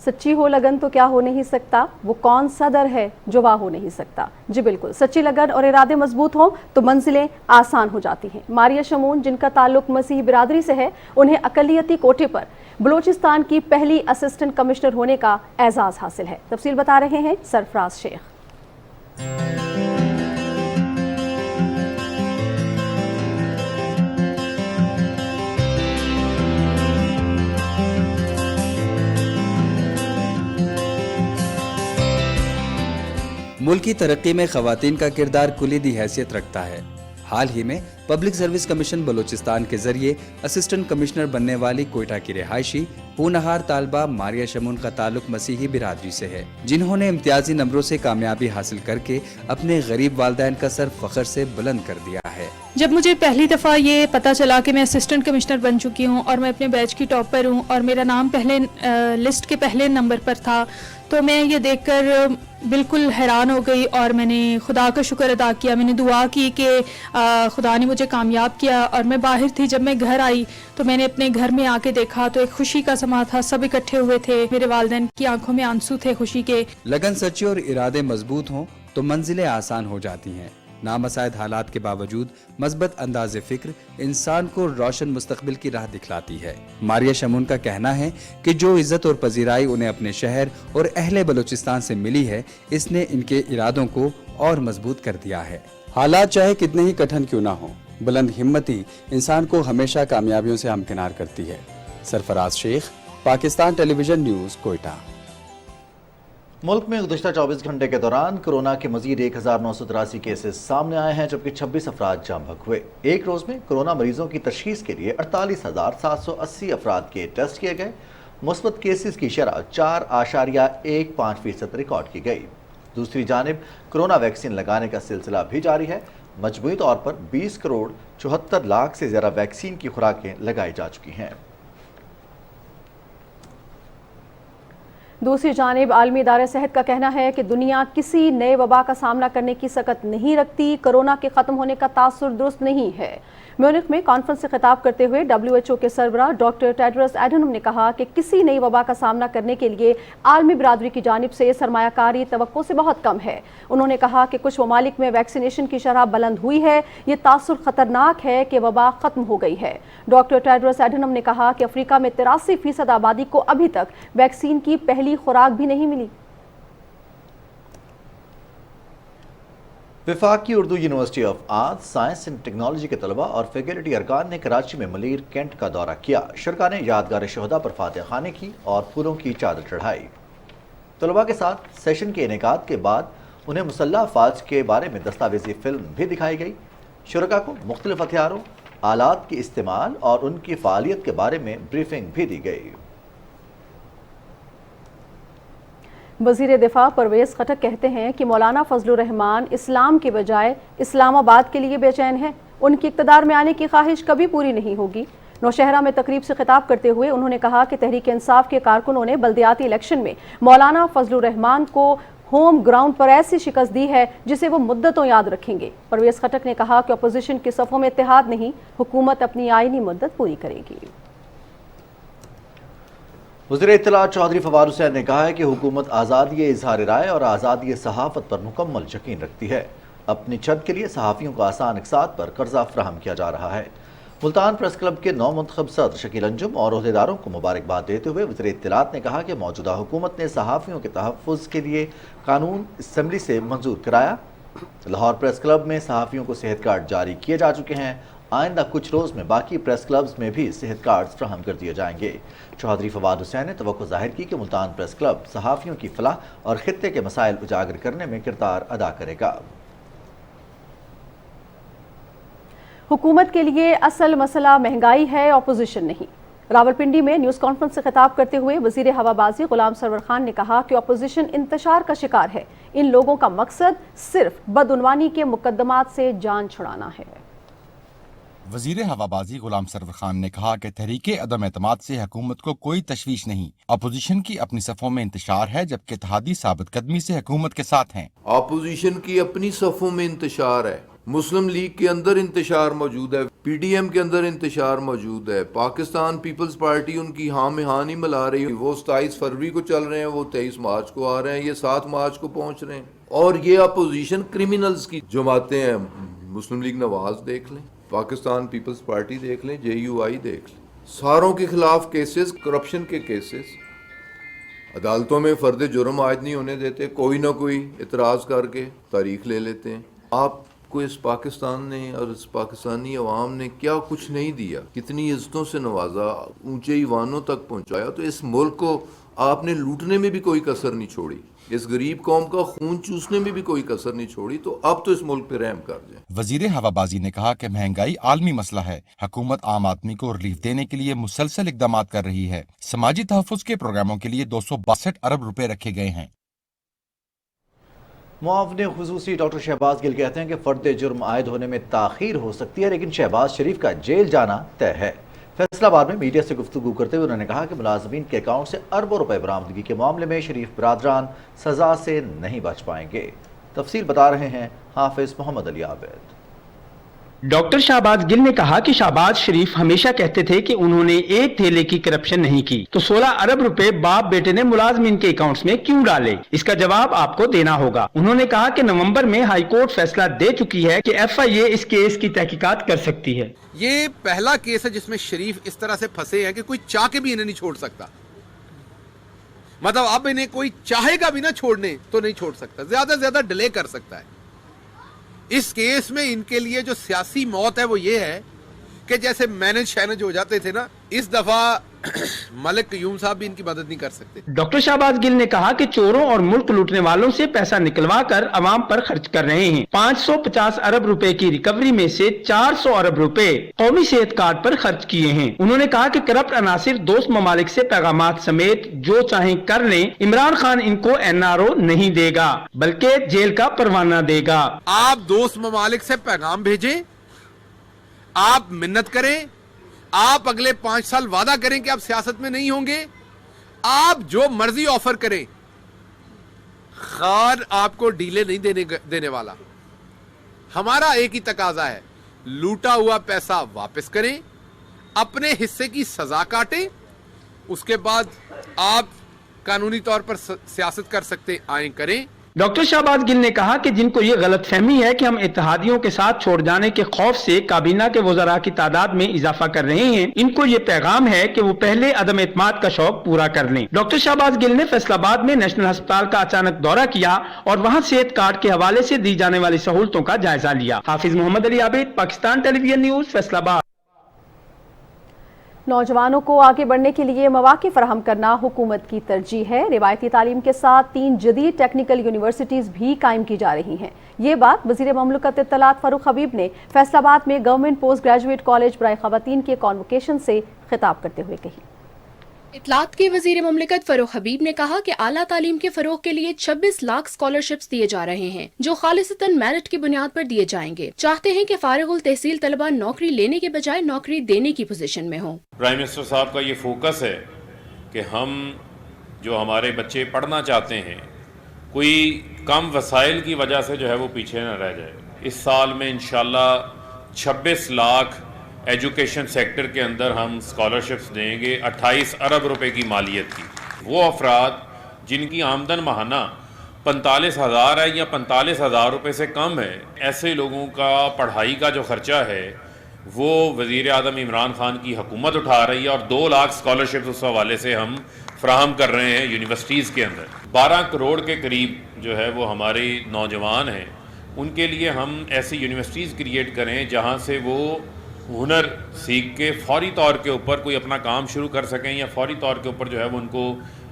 सच्ची हो लगन तो क्या हो नहीं सकता, वो कौन सा दर है जो वाह हो नहीं सकता। जी बिल्कुल, सच्ची लगन और इरादे मजबूत हों तो मंजिलें आसान हो जाती हैं। मारिया शमून, जिनका ताल्लुक मसीही बिरादरी से है, उन्हें अकलियती कोटे पर बलूचिस्तान की पहली असिस्टेंट कमिश्नर होने का एजाज़ हासिल है। तफसील बता रहे हैं सरफराज शेख। मुल्क की तरक्की में खवातीन का किरदार कुलीदी हैसियत रखता है। हाल ही में पब्लिक सर्विस कमीशन बलूचिस्तान के जरिए असिस्टेंट कमिश्नर बनने वाली कोयटा की रिहायशी पूनहार तालबा मारिया शमून का ताल्लुक मसीही बिरादरी से है, जिन्होंने इम्तियाजी नंबरों से कामयाबी हासिल करके अपने गरीब वालिदैन का सर फख्र से बुलंद कर दिया है। जब मुझे पहली दफ़ा ये पता चला कि मैं असिस्टेंट कमिश्नर बन चुकी हूँ और मैं अपने बैच की टॉपर हूँ और मेरा नाम पहले लिस्ट के पहले नंबर पर था, तो मैं ये देखकर बिल्कुल हैरान हो गई और मैंने खुदा का शुक्र अदा किया। मैंने दुआ की कि खुदा ने मुझे कामयाब किया। और मैं बाहर थी, जब मैं घर आई तो मैंने अपने घर में आके देखा तो एक खुशी का समा था, सब इकट्ठे हुए थे, मेरे वालिदैन की आंखों में आंसू थे खुशी के। लगन सच्ची और इरादे मजबूत हों तो मंजिलें आसान हो जाती हैं। नामसाइद हालात के बावजूद मस्बत अंदाज़े फिक्र इंसान को रोशन मुस्तकबिल की राह दिखलाती है। मारिया शमून का कहना है कि जो इज्जत और पजीराई उन्हें अपने शहर और अहले बलूचिस्तान से मिली है, इसने इनके इरादों को और मजबूत कर दिया है। हालात चाहे कितने ही कठिन क्यों ना हो, बुलंद हिम्मती इंसान को हमेशा कामयाबियों से हमकिनार करती है। Sarfaraz Sheikh, Pakistan television news, Quetta. मुल्क में गुज़श्ता 24 घंटे के दौरान कोरोना के मजीद 1983 केसेस सामने आए हैं, जबकि 26 अफराद जाँ बहक हुए। एक रोज़ में कोरोना मरीजों की तशखीस के लिए 48,780 अफराद के टेस्ट किए गए। मुस्बत केसेस की शरह 4.15% रिकॉर्ड की गई। दूसरी जानिब कोरोना वैक्सीन लगाने का सिलसिला भी जारी है। मजमूई तौर पर 20 करोड़ 74 लाख से ज़्यादा वैक्सीन की खुराकें लगाई जा चुकी हैं। दूसरी जानिब आलमी इदारे सेहत का कहना है कि दुनिया किसी नए वबा का सामना करने की सकत नहीं रखती। कोरोना के ख़त्म होने का तासुर दुरुस्त नहीं है। म्यूनिख में कॉन्फ्रेंस से खिताब करते हुए WHO के सरबराह डॉक्टर टेड्रोस एडनम ने कहा कि किसी नई वबा का सामना करने के लिए आलमी बिरादरी की जानिब से सरमायाकारी तवक्को से बहुत कम है। उन्होंने कहा कि कुछ ममालिक में वैक्सीनेशन की शरह बुलंद हुई है, ये तासुर ख़तरनाक है कि वबा ख़त्म हो गई है। डॉक्टर टेड्रोस एडनम ने कहा कि अफ्रीका में 83% आबादी को अभी तक वैक्सीन की पहली खुराक भी नहीं मिली। वफाकी Urdu university of art, science and technology के तलबा और फैकल्टी अरकान ने कराची में मलीर कैंट का दौरा किया। शरका ने यादगार शहदा पर फातह खाने की और फूलों की चादर चढ़ाई। तलबा के साथ सेशन के इनेकाद के बाद उन्हें मुसल्लह अफवाज के बारे में दस्तावेजी फिल्म भी दिखाई गई। शुरका को मुख्तलिफ हथियारों, आलात के इस्तेमाल और उनकी फ़ालियत के बारे में ब्रीफिंग भी दी गई। वज़ीर दिफा परवेज़ खटक कहते हैं कि मौलाना फजलुर रहमान इस्लाम के बजाय इस्लामाबाद के लिए बेचैन हैं। उनकी इक़्तिदार में आने की ख्वाहिश कभी पूरी नहीं होगी। नौशहरा में तकरीब से खिताब करते हुए उन्होंने कहा कि तहरीक इंसाफ के कारकुनों ने बल्दियाती इलेक्शन में मौलाना फजलुर रहमान को होम ग्राउंड पर ऐसी शिकस्त दी है जिसे वो मुद्दतों याद रखेंगे। परवेज़ खटक ने कहा कि अपोजिशन के सफ़ों में इत्तेहाद नहीं, हुकूमत अपनी आईनी मुद्दत पूरी करेगी। वज़ीर इत्तलात चौधरी फवाद हुसैन ने कहा है कि हुकूमत आज़ादी इज़हार राय और आज़ादी सहाफ़त पर मुकम्मल यकीन रखती है। अपनी छत के लिए सहाफ़ियों को आसान अक़सात पर कर्जा फराहम किया जा रहा है। मुल्तान प्रेस क्लब के नौमुंतखब सदर शकील अंजुम और ओहदेदारों को मुबारकबाद देते हुए वज़ीर इत्तलात ने कहा कि मौजूदा हुकूमत ने सहाफ़ियों के तहफ़्फ़ुज़ के लिए कानून असम्बली से मंजूर कराया। लाहौर प्रेस क्लब में सहाफ़ियों को सेहत कार्ड जारी किए जा चुके हैं। आइंदा कुछ रोज़ में बाकी प्रेस क्लब्स में भी सेहत कार्ड फ्राहम कर दिए जाएंगे। चौधरी फवाद हुसैन ने तवक्को ज़ाहिर की कि मुल्तान प्रेस क्लब सहाफ़ियों की फलाह और खित्ते के मसाइल उजागर करने में किरदार अदा करेगा। हुकूमत के लिए असल मसला महंगाई है, अपोजिशन नहीं। रावलपिंडी में न्यूज़ कॉन्फ्रेंस से खिताब करते हुए वज़ीर हवाबाजी गुलाम सरवर खान ने कहा कि अपोजिशन इंतशार का शिकार है। इन लोगों का मकसद सिर्फ बदउनवानी के मुकदमात से जान छुड़ाना है। वजीर हवाबाजी गुलाम सरवर खान ने कहा कि तहरीके अदम एतमाद से हुकूमत को कोई तशवीश नहीं। अपोजिशन की अपनी सफ़ों में इंतशार है, जबकि इत्तेहादी साबित कदमी से हुकूमत के साथ हैं। अपोजिशन की अपनी सफ़ों में इंतशार है, مسلم لیگ کے اندر انتشار موجود ہے, پی ڈی ایم کے اندر انتشار موجود ہے, پاکستان پیپلز پارٹی ان کی ہاں میں ہاں نہیں ملا رہی. وہ 27 فروری کو چل رہے ہیں, وہ 23 مارچ کو آ رہے ہیں, یہ 7 مارچ کو پہنچ رہے ہیں. اور یہ اپوزیشن کرمنلز کی جماعتیں ہیں. مسلم لیگ نواز دیکھ لیں, پاکستان پیپلز پارٹی دیکھ لیں, جے یو آئی دیکھ لیں, ساروں کے خلاف کیسز, کرپشن کے کیسز. عدالتوں میں فرد جرم عائد نہیں ہونے دیتے, کوئی نہ کوئی اعتراض کر کے تاریخ لے لیتے ہیں. آپ کو اس پاکستان نے اور اس پاکستانی عوام نے کیا کچھ نہیں دیا, کتنی عزتوں سے نوازا, اونچے ایوانوں تک پہنچایا. تو اس ملک کو آپ نے لوٹنے میں بھی کوئی کسر نہیں چھوڑی, اس غریب قوم کا خون چوسنے میں بھی کوئی کسر نہیں چھوڑی. تو اب تو اس ملک پہ رحم کر جائیں. وزیر ہوابازی نے کہا کہ مہنگائی عالمی مسئلہ ہے, حکومت عام آدمی کو ریلیف دینے کے لیے مسلسل اقدامات کر رہی ہے. سماجی تحفظ کے پروگراموں کے لیے 262 ارب روپے رکھے گئے ہیں. معاون خصوصی ڈاکٹر شہباز گل کہتے ہیں کہ فرد جرم عائد ہونے میں تاخیر ہو سکتی ہے, لیکن شہباز شریف کا جیل جانا طے ہے. فیصل آباد میں میڈیا سے گفتگو کرتے ہوئے انہوں نے کہا کہ ملازمین کے اکاؤنٹ سے اربوں روپے برآمدگی کے معاملے میں شریف برادران سزا سے نہیں بچ پائیں گے. تفصیل بتا رہے ہیں حافظ محمد علی عابد. ڈاکٹر شہباز گل نے کہا کہ شہباز شریف ہمیشہ کہتے تھے کہ انہوں نے ایک تھیلے کی کرپشن نہیں کی, تو 16 ارب روپے باپ بیٹے نے ملازمین کے اکاؤنٹس میں کیوں ڈالے, اس کا جواب آپ کو دینا ہوگا. انہوں نے کہا کہ نومبر میں ہائی کورٹ فیصلہ دے چکی ہے کہ ایف آئی اے اس کیس کی تحقیقات کر سکتی ہے. یہ پہلا کیس ہے جس میں شریف اس طرح سے پھنسے ہیں کہ کوئی چاہ کے بھی انہیں نہیں چھوڑ سکتا. مطلب اب انہیں کوئی چاہے گا بھی نہ چھوڑنے تو نہیں چھوڑ سکتا, زیادہ سے زیادہ ڈیلے کر سکتا ہے. اس کیس میں ان کے لیے جو سیاسی موت ہے وہ یہ ہے کہ جیسے مینج شینج ہو جاتے تھے نا, اس دفعہ ملک قیوم صاحب بھی ان کی مدد نہیں کر سکتے. ڈاکٹر شہباز گل نے کہا کہ چوروں اور ملک لوٹنے والوں سے پیسہ نکلوا کر عوام پر خرچ کر رہے ہیں. 550 ارب روپے کی ریکوری میں سے 400 ارب روپے قومی صحت کارڈ پر خرچ کیے ہیں. انہوں نے کہا کہ کرپٹ عناصر دوست ممالک سے پیغامات سمیت جو چاہیں کر لیں, عمران خان ان کو این آر او نہیں دے گا بلکہ جیل کا پروانہ دے گا. آپ دوست ممالک سے پیغام بھیجیں, آپ منت کریں, آپ اگلے 5 سال وعدہ کریں کہ آپ سیاست میں نہیں ہوں گے, آپ جو مرضی آفر کریں, خان آپ کو ڈیلے نہیں دینے والا. ہمارا ایک ہی تقاضا ہے, لوٹا ہوا پیسہ واپس کریں, اپنے حصے کی سزا کاٹیں, اس کے بعد آپ قانونی طور پر سیاست کر سکتے آئیں کریں. ڈاکٹر شہباز گل نے کہا کہ جن کو یہ غلط فہمی ہے کہ ہم اتحادیوں کے ساتھ چھوڑ جانے کے خوف سے کابینہ کے وزراء کی تعداد میں اضافہ کر رہے ہیں, ان کو یہ پیغام ہے کہ وہ پہلے عدم اعتماد کا شوق پورا کر لیں. ڈاکٹر شہباز گل نے فیصل آباد میں نیشنل ہسپتال کا اچانک دورہ کیا اور وہاں صحت کارڈ کے حوالے سے دی جانے والی سہولتوں کا جائزہ لیا. حافظ محمد علی عابد, پاکستان ٹیلی ویژن نیوز, فیصل آباد. نوجوانوں کو آگے بڑھنے کے لیے مواقع فراہم کرنا حکومت کی ترجیح ہے. روایتی تعلیم کے ساتھ 3 جدید ٹیکنیکل یونیورسٹیز بھی قائم کی جا رہی ہیں. یہ بات وزیر مملکت اطلاعات فاروق حبیب نے فیصل آباد میں گورنمنٹ پوسٹ گریجویٹ کالج برائے خواتین کے کانوکیشن سے خطاب کرتے ہوئے کہی. اطلاعات کے وزیر مملکت فاروق حبیب نے کہا کہ اعلیٰ تعلیم کے فروغ کے لیے 26 لاکھ اسکالرشپس دیے جا رہے ہیں جو خالصتاً میرٹ کی بنیاد پر دیے جائیں گے. چاہتے ہیں کہ فارغ التحصیل طلبہ نوکری لینے کے بجائے نوکری دینے کی پوزیشن میں ہوں. پرائم منسٹر صاحب کا یہ فوکس ہے کہ ہم جو ہمارے بچے پڑھنا چاہتے ہیں کوئی کم وسائل کی وجہ سے جو ہے وہ پیچھے نہ رہ جائے. اس سال میں انشاءاللہ 26 لاکھ ایجوکیشن سیکٹر کے اندر ہم اسکالرشپس دیں گے 28 ارب روپے کی مالیت کی. وہ افراد جن کی آمدن ماہانہ 45,000 ہے یا 45,000 روپے سے کم ہے, ایسے لوگوں کا پڑھائی کا جو خرچہ ہے وہ وزیر اعظم عمران خان کی حکومت اٹھا رہی ہے اور 2 لاکھ اسکالرشپس اس حوالے سے ہم فراہم کر رہے ہیں یونیورسٹیز کے اندر. 12 کروڑ کے قریب جو ہے وہ ہمارے نوجوان ہیں, ان کے لیے ہم ایسی یونیورسٹیز کریٹ کریں جہاں سے وہ ہنر سیکھ کے فوری طور کے اوپر کوئی اپنا کام شروع کر سکیں یا فوری طور کے اوپر جو ہے وہ ان کو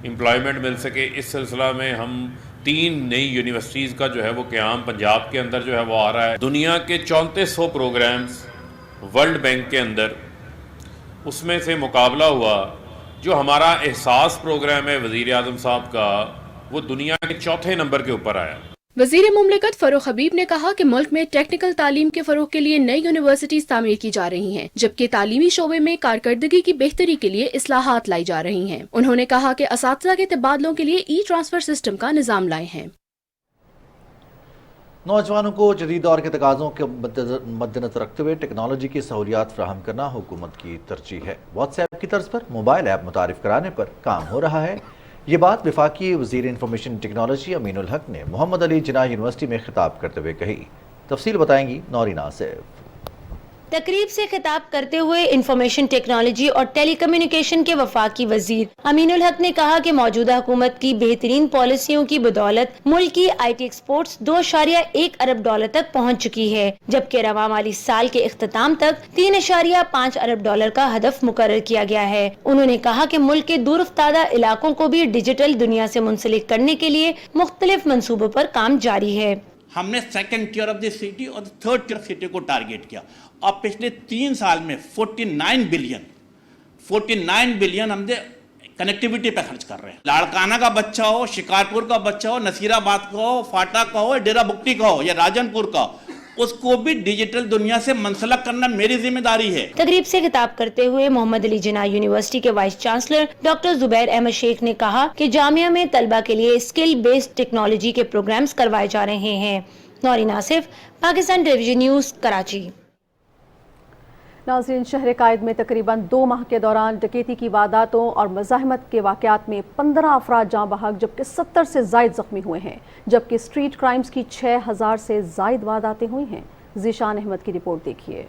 امپلائمنٹ مل سکے. اس سلسلہ میں ہم 3 نئی یونیورسٹیز کا جو ہے وہ قیام پنجاب کے اندر جو ہے وہ آ رہا ہے. دنیا کے 3400 پروگرامز ورلڈ بینک کے اندر, اس میں سے مقابلہ ہوا. جو ہمارا احساس پروگرام ہے وزیر اعظم صاحب کا, وہ دنیا کے 4تھے نمبر کے اوپر آیا. وزیر مملکت فاروق حبیب نے کہا کہ ملک میں ٹیکنیکل تعلیم کے فروغ کے لیے نئی یونیورسٹیز تعمیر کی جا رہی ہیں جبکہ تعلیمی شعبے میں کارکردگی کی بہتری کے لیے اصلاحات لائی جا رہی ہیں. انہوں نے کہا کہ اساتذہ کے تبادلوں کے لیے ای ٹرانسفر سسٹم کا نظام لائے ہیں. نوجوانوں کو جدید دور کے تقاضوں کے مد نظر رکھتے ہوئے ٹیکنالوجی کی سہولیات فراہم کرنا حکومت کی ترجیح ہے۔ واٹس ایپ کی طرز پر موبائل ایپ متعارف کرانے پر کام ہو رہا ہے۔ یہ بات وفاقی وزیر انفارمیشن ٹیکنالوجی امین الحق نے محمد علی جناح یونیورسٹی میں خطاب کرتے ہوئے کہی۔ تفصیل بتائیں گی نورین آصف۔ تقریب سے خطاب کرتے ہوئے انفارمیشن ٹیکنالوجی اور ٹیلی کمیونیکیشن کے وفاقی وزیر امین الحق نے کہا کہ موجودہ حکومت کی بہترین پالیسیوں کی بدولت ملک کی I T exports 2.1 Arab dollar تک پہنچ چکی ہے، جبکہ رواں مالی سال کے اختتام تک 3.5 ارب ڈالر کا ہدف مقرر کیا گیا ہے۔ انہوں نے کہا کہ ملک کے دور افتادہ علاقوں کو بھی ڈیجیٹل دنیا سے منسلک کرنے کے لیے مختلف منصوبوں پر کام جاری ہے۔ ہم نے second tier of the city اور تھرڈ ٹیئر سٹی کو ٹارگیٹ کیا اور پچھلے 3 سال میں 49 بلین ہم نے کنیکٹیوٹی پہ خرچ کر رہے ہیں۔ لاڑکانہ کا بچہ ہو، شکارپور کا بچہ ہو، نصیر آباد کا ہو، فاٹا کا ہو، ڈیرہ بگٹی کا ہو یا راجن پور کا ہو، اس کو بھی ڈیجیٹل دنیا سے منسلک کرنا میری ذمہ داری ہے۔ تقریب سے خطاب کرتے ہوئے محمد علی جناح یونیورسٹی کے وائس چانسلر ڈاکٹر زبیر احمد شیخ نے کہا کہ جامعہ میں طلبہ کے لیے اسکل بیسڈ ٹیکنالوجی کے پروگرامز کروائے جا رہے ہیں۔ نورین آصف، پاکستان ٹیلی ویژن نیوز، کراچی۔ ناظرین، شہر قائد میں تقریباً 2 ماہ کے دوران ڈکیتی کی وارداتوں اور مزاحمت کے واقعات میں 15 افراد جاں بحق جبکہ 70 سے زائد زخمی ہوئے ہیں، جبکہ اسٹریٹ کرائمز کی 6000 سے زائد وارداتیں ہوئی ہیں۔ ذیشان احمد کی رپورٹ دیکھیے۔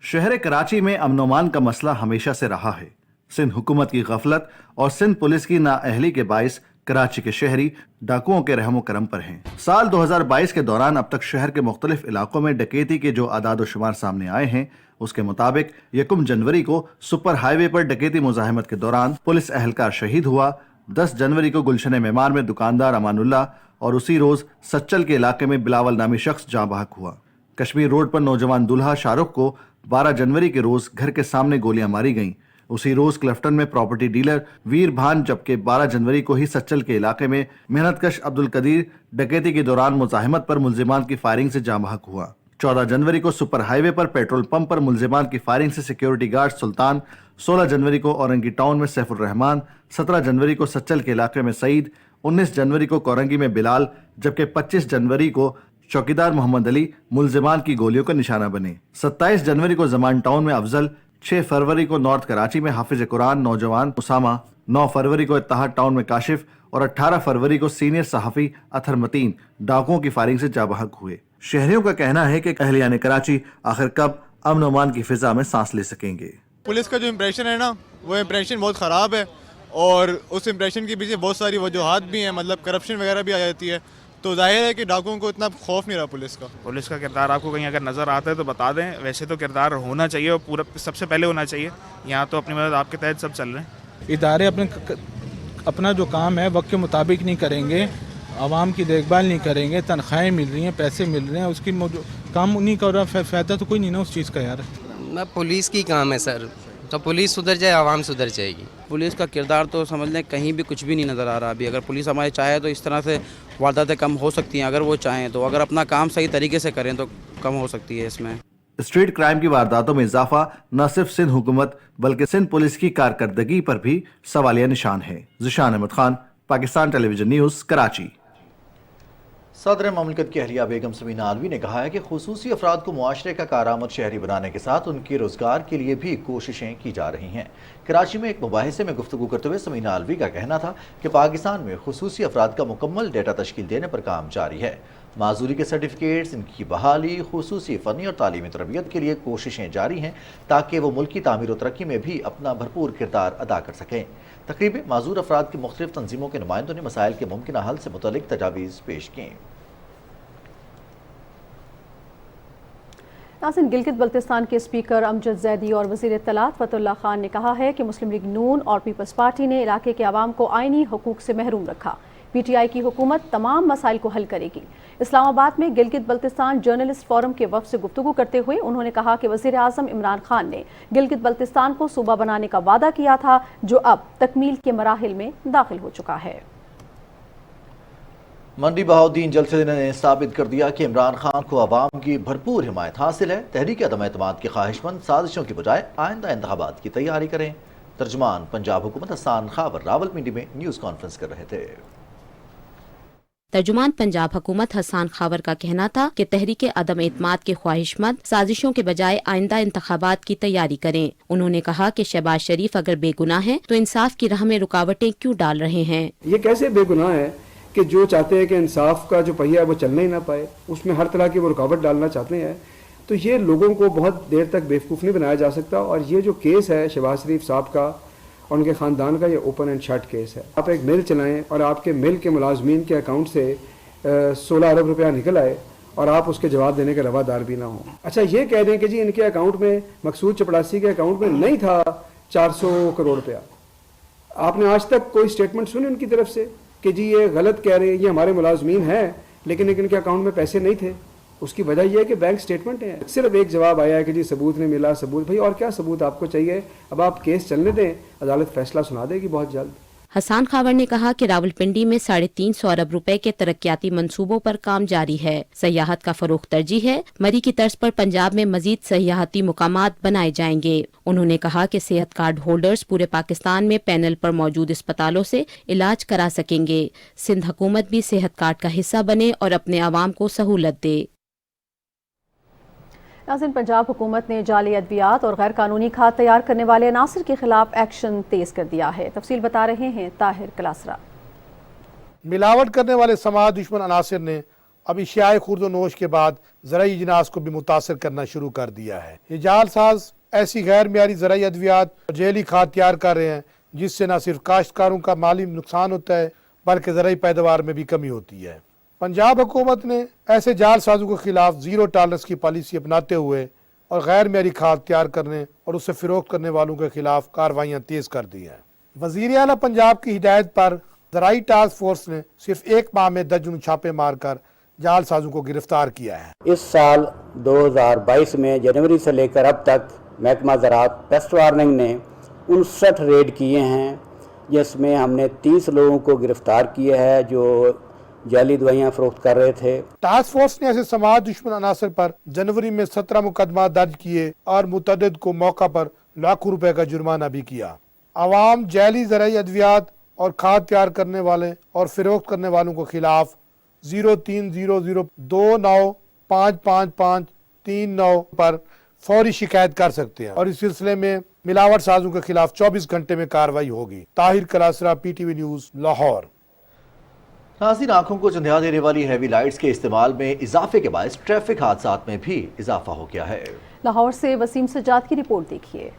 شہر کراچی میں امن و امان کا مسئلہ ہمیشہ سے رہا ہے۔ سندھ حکومت کی غفلت اور سندھ پولیس کی نااہلی کے باعث کراچی کے شہری ڈاکوؤں کے رحم و کرم پر ہیں۔ سال 2022 کے دوران اب تک شہر کے مختلف علاقوں میں ڈکیتی کے جو اعداد و شمار سامنے آئے ہیں، اس کے مطابق 1 جنوری کو سپر ہائی وے پر ڈکیتی مزاحمت کے دوران پولیس اہلکار شہید ہوا، 10 جنوری کو گلشن معمار میں دکاندار امان اللہ اور اسی روز سچل کے علاقے میں بلاول نامی شخص جاں بحق ہوا۔ کشمیر روڈ پر نوجوان دلہا شاہ رخ کو 12 جنوری کے روز گھر کے سامنے گولیاں ماری گئیں۔ اسی روز کلفٹن میں پراپرٹی ڈیلر ویر بھان، جبکہ 12 جنوری کو ہی سچل کے علاقے میں محنت کش عبد القدیر ڈکیتی کے دوران مزاحمت پر ملزمان کی فائرنگ سے جاں بحق ہوا۔ 14 جنوری کو سپر ہائی وے پر پیٹرول پمپ پر ملزمان کی فائرنگ سے سیکیورٹی گارڈ سلطان، 16 جنوری کو اورنگی ٹاؤن میں سیف الرحمان، 17 جنوری کو سچل کے علاقے میں سعید، 19 جنوری کو کورنگی میں بلال، جبکہ 25 جنوری کو چوکیدار محمد علی ملزمان کی گولیوں کا نشانہ بنے۔ 27 جنوری کو زمان ٹاؤن میں افضل، 6 فروری کو نارتھ کراچی میں حافظ قرآن نوجوان اسامہ، 9 فروری کو اتحاد ٹاؤن میں کاشف اور 18 فروری کو سینئر صحافی اطہر متین ڈاکوؤں کی فائرنگ سے جاں بحق ہوئے۔ شہریوں کا کہنا ہے کہ اہلیان کراچی آخر کب امن و امان کی فضا میں سانس لے سکیں گے۔ پولیس کا جو امپریشن ہے نا، وہ امپریشن بہت خراب ہے اور اس امپریشن کے پیچھے بہت ساری وجوہات بھی ہیں، مطلب کرپشن وغیرہ بھی آ جاتی ہے، تو ظاہر ہے کہ ڈاکوؤں کو اتنا خوف نہیں رہا پولیس کا۔ پولیس کا کردار آپ کو کہیں اگر نظر آتا ہے تو بتا دیں، ویسے تو کردار ہونا چاہیے اور پورا سب سے پہلے ہونا چاہیے۔ یہاں تو اپنی مدد آپ کے تحت سب چل رہے ہیں۔ ادارے اپنا جو کام ہے وقت کے مطابق نہیں کریں گے، عوام کی دیکھ بھال نہیں کریں گے، تنخواہیں مل رہی ہیں، پیسے مل رہے ہیں، اس کی کام نہیں کر رہا، فائدہ تو کوئی نہیں نا اس چیز کا یار۔ پولیس کی کام ہے سر، تو پولیس سدھر جائے عوام سدھر جائے گی۔ پولیس کا کردار تو سمجھ لیں کہیں بھی کچھ بھی نہیں نظر آ رہا ابھی۔ اگر پولیس ہمارے چاہے تو اس طرح سے وارداتیں کم ہو سکتی ہیں، اگر وہ چاہیں تو، اگر اپنا کام صحیح طریقے سے کریں تو کم ہو سکتی ہے اس میں۔ اسٹریٹ کرائم کی وارداتوں میں اضافہ نہ صرف سندھ حکومت بلکہ سندھ پولیس کی کارکردگی پر بھی سوالیہ نشان ہے۔ ذیشان احمد خان، پاکستان ٹیلی ویژن نیوز، کراچی۔ صدر مملکت کی اہلیہ بیگم سمینہ علوی نے کہا ہے کہ خصوصی افراد کو معاشرے کا کارآمد شہری بنانے کے ساتھ ان کے روزگار کے لیے بھی کوششیں کی جا رہی ہیں۔ کراچی میں ایک مباحثے میں گفتگو کرتے ہوئے سمینہ علوی کا کہنا تھا کہ پاکستان میں خصوصی افراد کا مکمل ڈیٹا تشکیل دینے پر کام جاری ہے۔ معذوری کے سرٹیفکیٹس، ان کی بحالی، خصوصی فنی اور تعلیمی تربیت کے لیے کوششیں جاری ہیں تاکہ وہ ملک کی تعمیر و ترقی میں بھی اپنا بھرپور کردار ادا کر سکیں۔ تقریب میں معذور افراد کی مختلف تنظیموں کے نمائندوں نے مسائل کے ممکنہ حل سے متعلق تجاویز پیش کیں۔ ناظرین، گلگت بلتستان کے اسپیکر امجد زیدی اور وزیر اطلاعات فتح اللہ خان نے کہا ہے کہ مسلم لیگ نون اور پیپلز پارٹی نے علاقے کے عوام کو آئینی حقوق سے محروم رکھا۔ پی ٹی آئی کی حکومت تمام مسائل کو حل کرے گی۔ اسلام آباد میں گلگت بلتستان جرنلسٹ فورم کے وفد سے گفتگو کرتے ہوئے انہوں نے کہا کہ وزیر اعظم عمران خان نے گلگت بلتستان کو صوبہ بنانے کا وعدہ کیا تھا، جو اب تکمیل کے مراحل میں داخل ہو چکا ہے۔ منڈی بہاؤدین جلسے نے ثابت کر دیا کہ عمران خان کو عوام کی بھرپور حمایت حاصل ہے۔ تحریک عدم اعتماد کی خواہش مند سازشوں کی بجائے آئندہ انتخابات کی تیاری کریں۔ ترجمان پنجاب حکومت حسان خاور راولپنڈی میں نیوز کانفرنس کر رہے تھے۔ तर्जुमान पंजाब हुकूमत हसन खावर का कहना था कि तहरीक अदम एतमाद के ख्वाहिशमंद साजिशों के बजाय आइंदा इंतखाबात की तैयारी करें। उन्होंने कहा कि शहबाज शरीफ अगर बेगुनाह हैं तो इंसाफ की राह में रुकावटें क्यों डाल रहे हैं। ये कैसे बेगुनाह है कि जो चाहते हैं कि इंसाफ का जो पहिया है वो चलने ही ना पाए, उसमें हर तरह की वो रुकावट डालना चाहते हैं। तो ये लोगों को बहुत देर तक बेवकूफ़ नहीं बनाया जा सकता। और ये जो केस है शहबाज शरीफ साहब का और उनके ख़ानदान का, ये ओपन एंड शट केस है। आप एक मिल चलाएं और आपके मिल के मुलाजमीन के अकाउंट से 16 अरब रुपया निकल आए और आप उसके जवाब देने के रवादार भी ना हो। अच्छा, ये कह दें कि जी इनके अकाउंट में, मकसूद चपड़ासी के अकाउंट में नहीं था 400 करोड़ रुपया। आपने आज तक कोई स्टेटमेंट सुनी उनकी तरफ से कि जी ये गलत कह रहे हैं, ये हमारे मुलाजमीन हैं लेकिन इनके अकाउंट में पैसे नहीं थे? उसकी वजह यह है कि बैंक स्टेटमेंट है। सिर्फ एक जवाब आया है कि जी सबूत नहीं मिला, सबूत। भाई और क्या सबूत आपको चाहिए? अब आप केस चलने दें, अदालत फैसला सुना देगी बहुत जल्द। हसन खावर ने कहा कि रावलपिंडी में 350 अरब रुपए के तरक्याती मंसूबों पर काम जारी है। सयाहत का फरोग तरजीह है। मरी की तर्ज पर पंजाब में मजीद सयाहती मुकामात बनाए जाएंगे। उन्होंने कहा कि सेहत कार्ड होल्डर्स पूरे पाकिस्तान में पैनल पर मौजूद अस्पतालों से इलाज करा सकेंगे। सिंध हुकूमत भी सेहत कार्ड का हिस्सा बने और अपने आवाम को सहूलत दे। नाज़रीन, पंजाब हुकूमत ने जाली अद्वियात और गैर कानूनी खाद तैयार करने वाले अनासर के खिलाफ एक्शन तेज कर दिया है। तफसील बता रहे हैं ताहिर कलासरा। मिलावट करने वाले समाज दुश्मन अनासर ने अब इशियाए खुर्द-ओ-नोश के बाद ज़राई इजनास को भी मुतासर करना शुरू कर दिया है। ये जालसाज ऐसी गैर मियारी ज़राई अद्वियात और जैली खाद तैयार कर रहे हैं जिससे न सिर्फ काश्तकारों का माली नुकसान होता है बल्कि ज़राई पैदावार में भी कमी होती है। पंजाब हुकूमत ने ऐसे जालसाजों के खिलाफ जीरो टॉलरेंस की पॉलिसी अपनाते हुए और गैर मियारी खाद तैयार करने और उसे फरोख्त करने वालों के खिलाफ कार्रवाइयाँ तेज कर दी हैं। वज़ीर आला पंजाब की हिदायत पर ज़राई टास्क फोर्स ने सिर्फ एक माह में दर्जनों छापे मारकर जालसाजों को गिरफ्तार किया है। इस साल 2022 में जनवरी से लेकर अब तक महकमा ज़राअत पेस्ट वार्निंग ने 59 रेड किए हैं, जिसमें हमने 30 लोगों को गिरफ्तार किया है जो जाली दवाइयाँ फरोख्त कर रहे थे। टास्क फोर्स ने ऐसे समाज दुश्मन अनासर पर जनवरी में 17 मुकदमा दर्ज किए और मुतअद्दिद को मौका पर लाखों रुपए का जुर्माना भी किया। आवाम जाली ज़राई अद्वियात और खाद तैयार करने वाले और फरोख्त करने वालों के खिलाफ 030029555539 पर फौरी शिकायत कर सकते हैं और इस सिलसिले में मिलावट साजों के खिलाफ 24 घंटे में कार्रवाई होगी। Tahir Kalasra, PTV news, Lahore. नाज़रीन, आंखों को चंधिया देने वाली हैवी लाइट्स के इस्तेमाल में इजाफे के बायस ट्रैफिक हादसात में भी इजाफा हो गया है। लाहौर से वसीम सज्जाद की रिपोर्ट देखिए।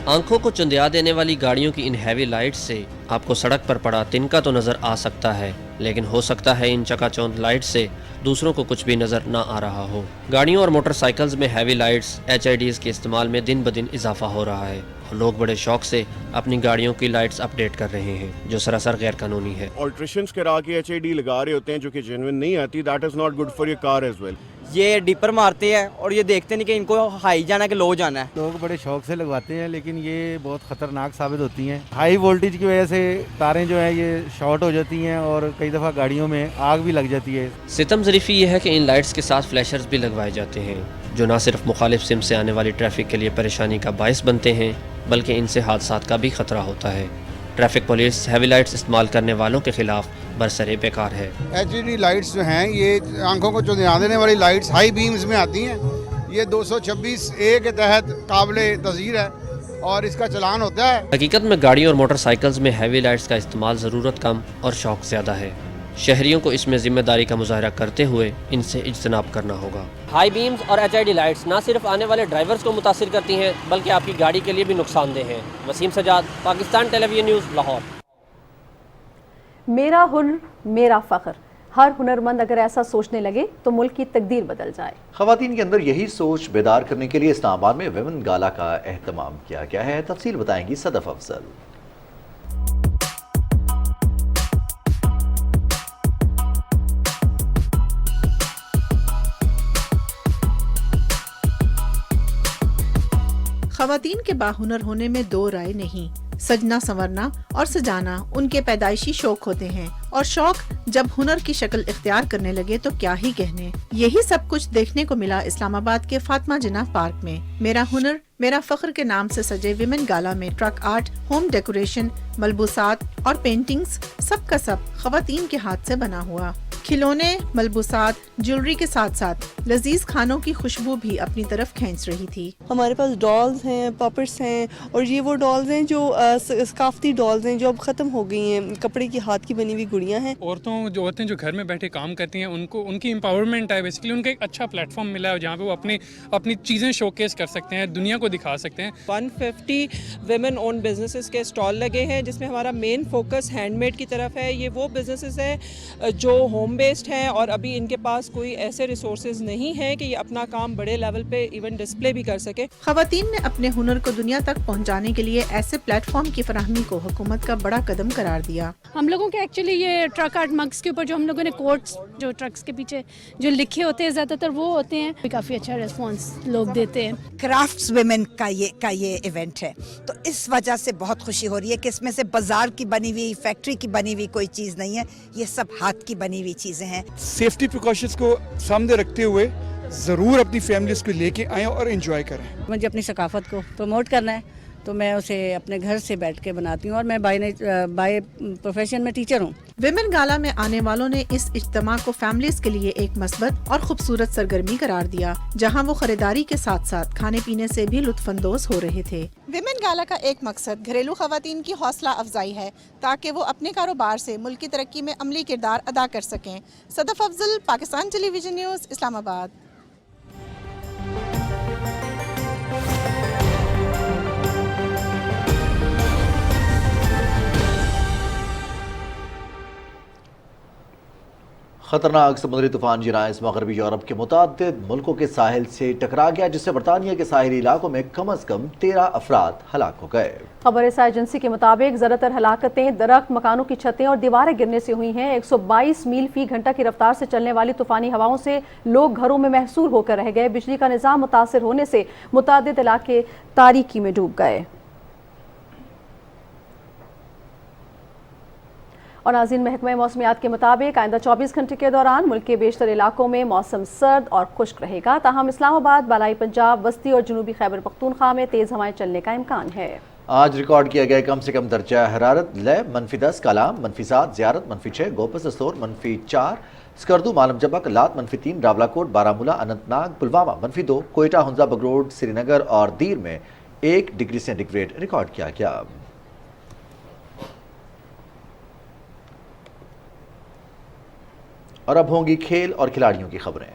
आंखों को चंधिया देने वाली गाड़ियों की इन हैवी लाइट्स से आपको सड़क पर पड़ा तिनका तो नजर आ सकता है, लेकिन हो सकता है इन चकाचौंध लाइट से दूसरों को कुछ भी नजर ना आ रहा हो। गाड़ियों और मोटरसाइकिल्स में हैवी लाइट्स HIDs के इस्तेमाल में दिन ब दिन इजाफा हो रहा है और लोग बड़े शौक से अपनी गाड़ियों की लाइट्स अपडेट कर रहे हैं, जो सरासर गैर कानूनी है। ऑल्ट्रेशंस करा के HID लगा रहे होते हैं जो कि जेन्युइन नहीं आती। That is not good for your car as well. ये डिपर मारते हैं और ये देखते नहीं कि इनको हाई जाना है कि लो जाना है। लोग बड़े शौक से लगवाते हैं लेकिन ये बहुत खतरनाक साबित होती हैं। हाई वोल्टेज की वजह से तारें जो है ये शॉर्ट हो जाती हैं और कई दफ़ा गाड़ियों में आग भी लग जाती है। सितम ज़रीफ़ी ये है कि इन लाइट्स के साथ फ्लैशर्स भी लगवाए जाते हैं जो न सिर्फ मुखालिफ सिम से आने वाली ट्रैफिक के लिए परेशानी का बायस बनते हैं बल्कि इनसे हादसात का भी खतरा होता है। ट्रैफिक पुलिस हैवी लाइट्स इस्तेमाल करने वालों के खिलाफ बरसरे बेकार है। HID लाइट्स जो हैं ये आंखों को चौंधिया देने वाली लाइट्स हाई बीम्स में आती हैं। ये 226A के तहत काबिले तज़हीर है और इसका चलान होता है। हकीकत में गाड़ियों और मोटरसाइकिल्स में हैवी लाइट्स का इस्तेमाल ज़रूरत कम और शौक ज़्यादा है। शहरियों को इसमें जिम्मेदारी का मुजाहरा करते हुए इनसे इज्तनाब करना होगा। हाई बीम्स और HID लाइट्स न सिर्फ आने वाले ड्राइवर्स को मुतासिर करती हैं बल्कि आपकी गाड़ी के लिए भी नुकसानदेह हैं। Waseem Sajjad, Pakistan television news, Lahore. मेरा हुनर मेरा फ़ख्र। हर हुनरमंद अगर ऐसा सोचने लगे तो मुल्क की तकदीर बदल जाए। ख़वातीन के अंदर यही सोच बेदार करने के लिए इस्लामाबाद में विमेन गाला का एहतमाम किया गया है। तफसील बताएंगी सदफ अफजल। ख़वातीन के बाहुनर होने में दो राय नहीं। सजना संवरना और सजाना उनके पैदाइशी शौक होते हैं और शौक जब हुनर की शक्ल इख्तियार करने लगे तो क्या ही कहने। यही सब कुछ देखने को मिला इस्लामाबाद के फातिमा जिन्ना पार्क में। मेरा हुनर मेरा फख्र के नाम से सजे विमेन गाला में ट्रक आर्ट, होम डेकोरेशन, मलबूसात और पेंटिंग्स सब का सब खवातीन के हाथ से बना हुआ। खिलौने, मलबूसात, ज्वेलरी के साथ साथ लजीज खानों की खुशबू भी अपनी तरफ खींच रही थी। हमारे पास डॉल्स हैं, पॉपर्स हैं, और ये वो डॉल्स हैं जो सकाफती डॉल्स हैं जो अब ख़त्म हो गई हैं। कपड़े की हाथ की बनी हुई गुड़ियाँ हैं। औरतें जो घर में बैठे काम करती हैं उनको उनकी एम्पावरमेंट है, बेसिकली उनका एक अच्छा प्लेटफॉर्म मिला है जहाँ पे वो अपनी चीज़ें शोकेस कर सकते हैं, दुनिया को दिखा सकते हैं। 150 वेमेन ओन बिजनेसेस के स्टॉल लगे हैं जिसमें हमारा मेन फोकस हैंडमेड की तरफ है। ये वो बिजनेसेस हैं जो होम बेस्ड हैं और अभी इनके पास कोई ऐसे रिसोर्सेज नहीं हैं कि ये अपना काम बड़े लेवल पे इवन डिस्प्ले भी कर सके। खवातीन ने अपने हुनर को दुनिया तक पहुंचाने के लिए ऐसे प्लेटफॉर्म की फराहमी को हुकूमत का बड़ा कदम करार दिया। हम लोगों के एक्चुअली ये ट्रक आर्ट मग्स के ऊपर जो हम लोगों ने कोट्स जो ट्रक्स के पीछे जो लिखे होते हैं ज़्यादातर वो होते हैं, काफ़ी अच्छा रिस्पॉन्स लोग देते हैं। क्राफ्ट्स वुमेन का ये इवेंट है, तो इस वजह से बहुत खुशी हो रही है कि इसमें से बाजार की बनी हुई, फैक्ट्री की बनी हुई कोई चीज़ नहीं है, ये सब हाथ की बनी हुई चीज़ें हैं। सेफ्टी प्रिकॉशंस को सामने रखते हुए ज़रूर अपनी फैमिलीज को लेके आएं और एंजॉय करें। मुझे अपनी सकाफत को प्रमोट करना है तो मैं उसे अपने घर से बैठ के बनाती हूँ और मैं बाय प्रोफेशन में टीचर हूँ। विमेन गाला में आने वालों ने इस इज्तिमा को फैमिलीज के लिए एक मस्बत और खूबसूरत सरगर्मी करार दिया, जहाँ वो खरीदारी के साथ साथ खाने पीने से भी लुत्फानंदोज हो रहे थे। विमेन गाला का एक मकसद घरेलू खवातीन की हौसला अफजाई है ताकि वो अपने कारोबार से मुल्क की तरक्की में अमली किरदार अदा कर सकें। Sadaf Afzal, Pakistan television news, Islamabad. खतरनाक समुद्री तूफान जिनाइस मगरबी यूरोप के मुताद्दिद मुल्कों के साहिल से टकरा गया, जिससे बरतानिया के साहिली इलाकों में कम अज कम 13 अफराद हलाक हो गए। खबर एजेंसी के मुताबिक ज़्यादातर हलाकतें दरख्त, मकानों की छतें और दीवारें गिरने से हुई हैं। 122 मील फी घंटा की रफ्तार से चलने वाली तूफानी हवाओं से लोग घरों में महसूर होकर रह गए। बिजली का निज़ाम मुतासर होने से मुताद्दिद इलाके तारीकी में डूब गए। और नाज़रीन, महकमा मौसमियात के मुताबिक आइंदा 24 घंटे के दौरान मुल्क के बेशतर इलाकों में मौसम सर्द और खुश्क रहेगा। ताहम इस्लामाबाद, बालाई पंजाब, वस्ती और जनूबी खैबर पख्तूनख्वा में तेज़ हवाएं चलने का इम्कान है। आज रिकॉर्ड किया गया कम से कम दर्जा हरारत लय -10 कालाम, -7 ज़ियारत, -6 गोपस दस्तूर, -4 स्कर्दू, मालम जबक, लात -3 रावलाकोट, बारामूला, अनंतनाग, पुलवामा -2 कोयटा, हुंजा, बगरोड, श्रीनगर और दीर में 1 डिग्री सेंटीग्रेड रिकॉर्ड किया गया। और अब होंगी खेल और खिलाड़ियों की खबरें।